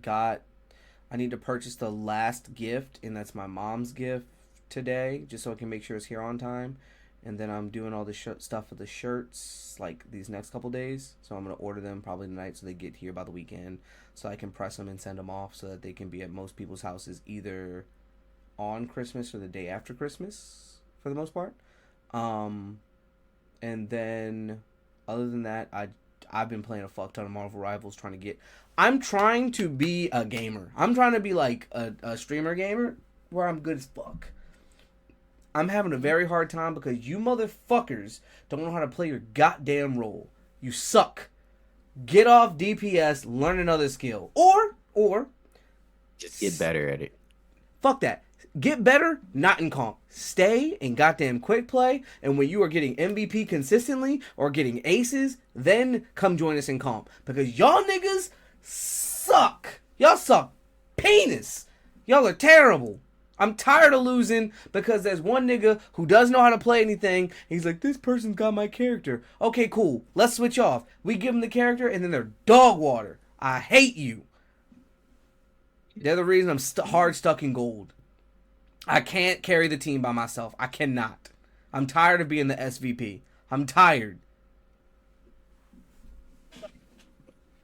need to purchase the last gift, and that's my mom's gift today, just so I can make sure it's here on time. And then I'm doing all the stuff with the shirts, like, these next couple days. So I'm going to order them probably tonight so they get here by the weekend. So I can press them and send them off so that they can be at most people's houses either on Christmas or the day after Christmas, for the most part. And then, other than that, I've been playing a fuck ton of Marvel Rivals I'm trying to be a gamer. I'm trying to be like a streamer gamer where I'm good as fuck. I'm having a very hard time because you motherfuckers don't know how to play your goddamn role. You suck. Get off DPS, learn another skill. Or just get better at it. fuck that. Get better, not in comp. Stay in goddamn quick play, and when you are getting MVP consistently or getting aces, then come join us in comp. Because y'all niggas suck. Y'all suck penis. Y'all are terrible. I'm tired of losing because there's one nigga who doesn't know how to play anything. He's like, this person's got my character. Okay, cool. Let's switch off. We give him the character, and then they're dog water. I hate you. They're the reason I'm hard stuck in gold. I can't carry the team by myself. I cannot. I'm tired of being the SVP. I'm tired.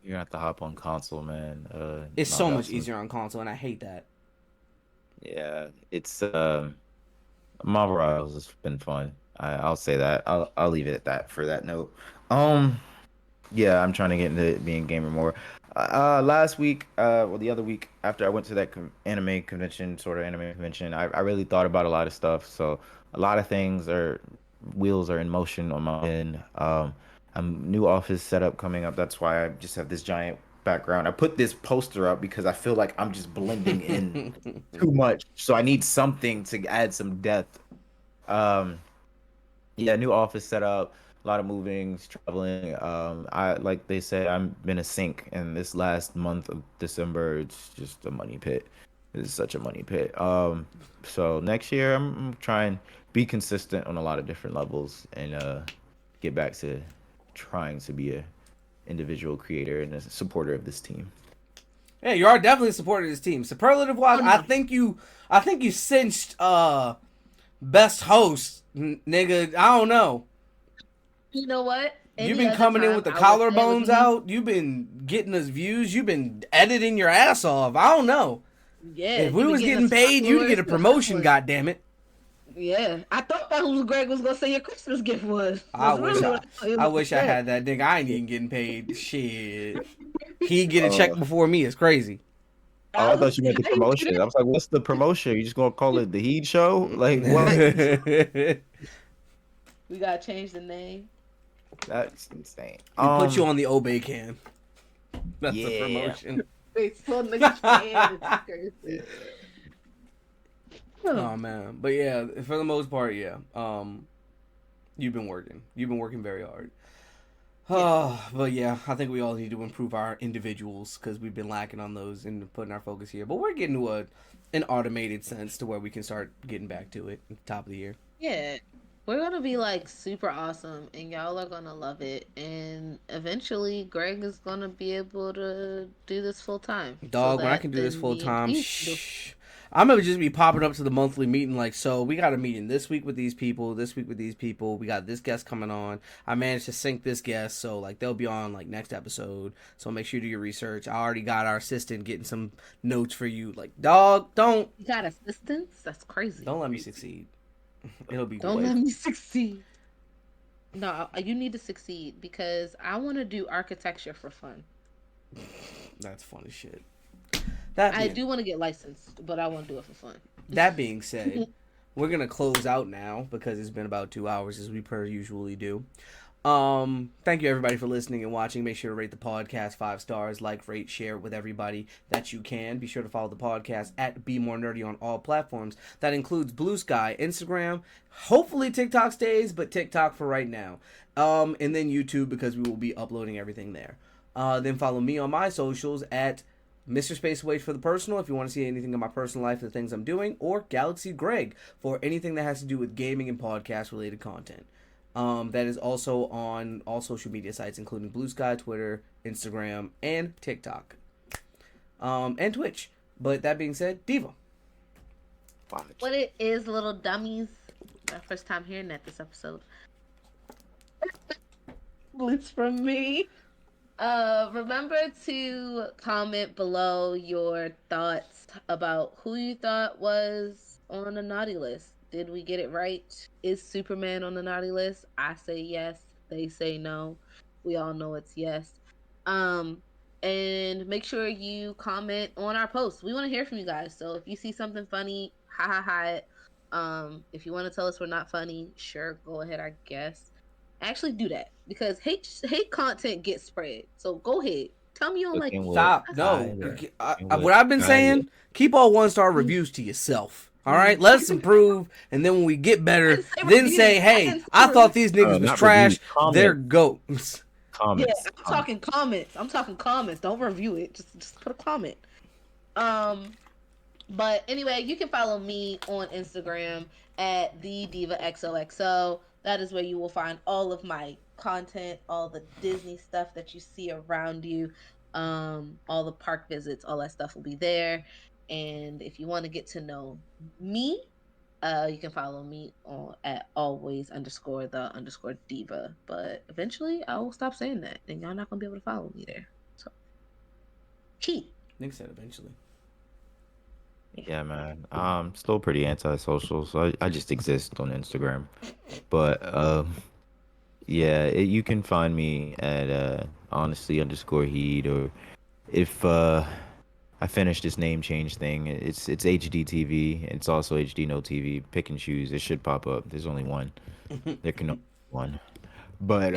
You're gonna have to hop on console, man. It's knock so out much some- easier on console, and I hate that. Yeah, it's Marvel Rivals has been fun. I'll say that. I'll leave it at that for that note. Yeah, I'm trying to get into being gamer more. Last week, well, the other week after I went to that anime convention, I really thought about a lot of stuff. So a lot of wheels are in motion on my end. New office setup coming up. That's why I just have this giant background. I put this poster up because I feel like I'm just blending in too much. So I need something to add some depth. Yeah, new office setup, a lot of movings, traveling. I like they say, I've been a sink, and this last month of December, it's just a money pit. It's such a money pit. So next year I'm trying be consistent on a lot of different levels and get back to trying to be a individual creator and a supporter of this team. Yeah, you are definitely a supporter of this team. Superlative wise, I think you cinched best host, nigga. I don't know. You know what? You've been coming in with the collarbones out. You've been getting us views. You've been editing your ass off. I don't know. Yeah, If he we was getting paid, you'd get a promotion. God damn it! Yeah, I thought that was Greg was gonna say your Christmas gift was. I That's wish really I, what I I was wish I saying. had that nigga. I ain't even getting paid. Shit, he get a check Uh, before me. It's crazy. oh, I was thought you gonna meant the say, how you do promotion. I that? was like, what's the promotion? You just gonna call it the Heat Show? Like what? We We gotta change the name. That's insane. put you on the Obey cam. That's a Yeah. promotion. They saw niggas fan. It's crazy. Oh man, but yeah, for the most part, yeah. You've been working. You've been working very hard. Oh, but yeah, I think we all need to improve our individuals because we've been lacking on those and putting our focus here. But we're getting to an automated sense to where we can start getting back to it at the top of the year. Yeah. We're gonna be like super awesome and y'all are gonna love it. And eventually Greg is gonna be able to do this full time. Dog, when I can do this full time, I'm gonna just be popping up to the monthly meeting like, so we got a meeting this week with these people, this week with these people. We got this guest coming on. I managed to sync this guest, so like they'll be on like next episode. So make sure you do your research. I already got our assistant getting some notes for you. Like, dog, don't You got assistants? That's crazy. don't let me succeed. It'll be Don't great. let me succeed. No, you need to succeed because I want to do architecture for fun. That's funny shit. I do want to get licensed, but I want to do it for fun. That being said, we're gonna close out now because it's been about 2 hours as we per usually do. Thank you everybody for listening and watching. Make sure to rate the podcast 5 stars, like, rate, share with everybody that you can. Be sure to follow the podcast at Bmore Naughty on all platforms. That includes Blue Sky, Instagram, hopefully TikTok stays, but TikTok for right now. And then YouTube because we will be uploading everything there. Then follow me on my socials at Mr. Space Wage for the personal if you want to see anything in my personal life, the things I'm doing, or Galaxy Greg for anything that has to do with gaming and podcast related content. That is also on all social media sites, including Blue Sky, Twitter, Instagram, and TikTok. And Twitch. But that being said, Diva. What it is, little dummies. My first time hearing that this episode. It's from me. Remember to comment below your thoughts about who you thought was on the naughty list. Did we get it right? Is Superman on the naughty list? I say yes. They say no. We all know it's yes. And make sure you comment on our posts. We want to hear from you guys. So if you see something funny, ha it. If you want to tell us we're not funny, sure, go ahead, I guess. Actually do that because hate content gets spread. So go ahead. Tell me you don't like it. Stop. No. What I've been saying, keep all 1-star reviews to yourself. All right, let us improve, and then when we get better, then say, "Hey, I thought these niggas was trash. They're goats." Comments. Yeah, I'm talking comments. I'm talking comments. Don't review it. Just put a comment. But anyway, you can follow me on Instagram at the Diva XOXO. That is where you will find all of my content, all the Disney stuff that you see around you, all the park visits, all that stuff will be there. And if you want to get to know me, you can follow me on at always_the_diva. But eventually I will stop saying that and y'all not gonna be able to follow me there. So keep. Nick said eventually. Yeah, man. Still pretty antisocial, so I just exist on Instagram. But yeah, you can find me at honestly_heed, or if I finished this name change thing, it's HDTV. It's also HD No TV. Pick and choose. It should pop up. There's only one. There can only be one. But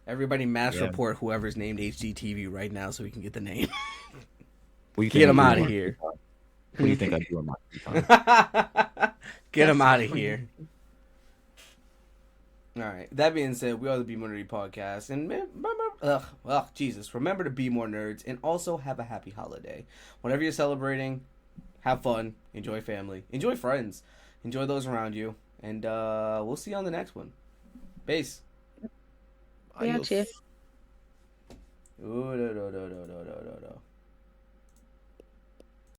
Everybody mass report whoever's named HDTV right now so we can get the name. Get him out of here. What do you think I do on my free time? Get him out of here. All right. That being said, we are the Bmore Naughty podcast, and Jesus, remember to be more nerds, and also have a happy holiday. Whatever you're celebrating, have fun, enjoy family, enjoy friends, enjoy those around you, and we'll see you on the next one. Peace. Gotcha. Ooh,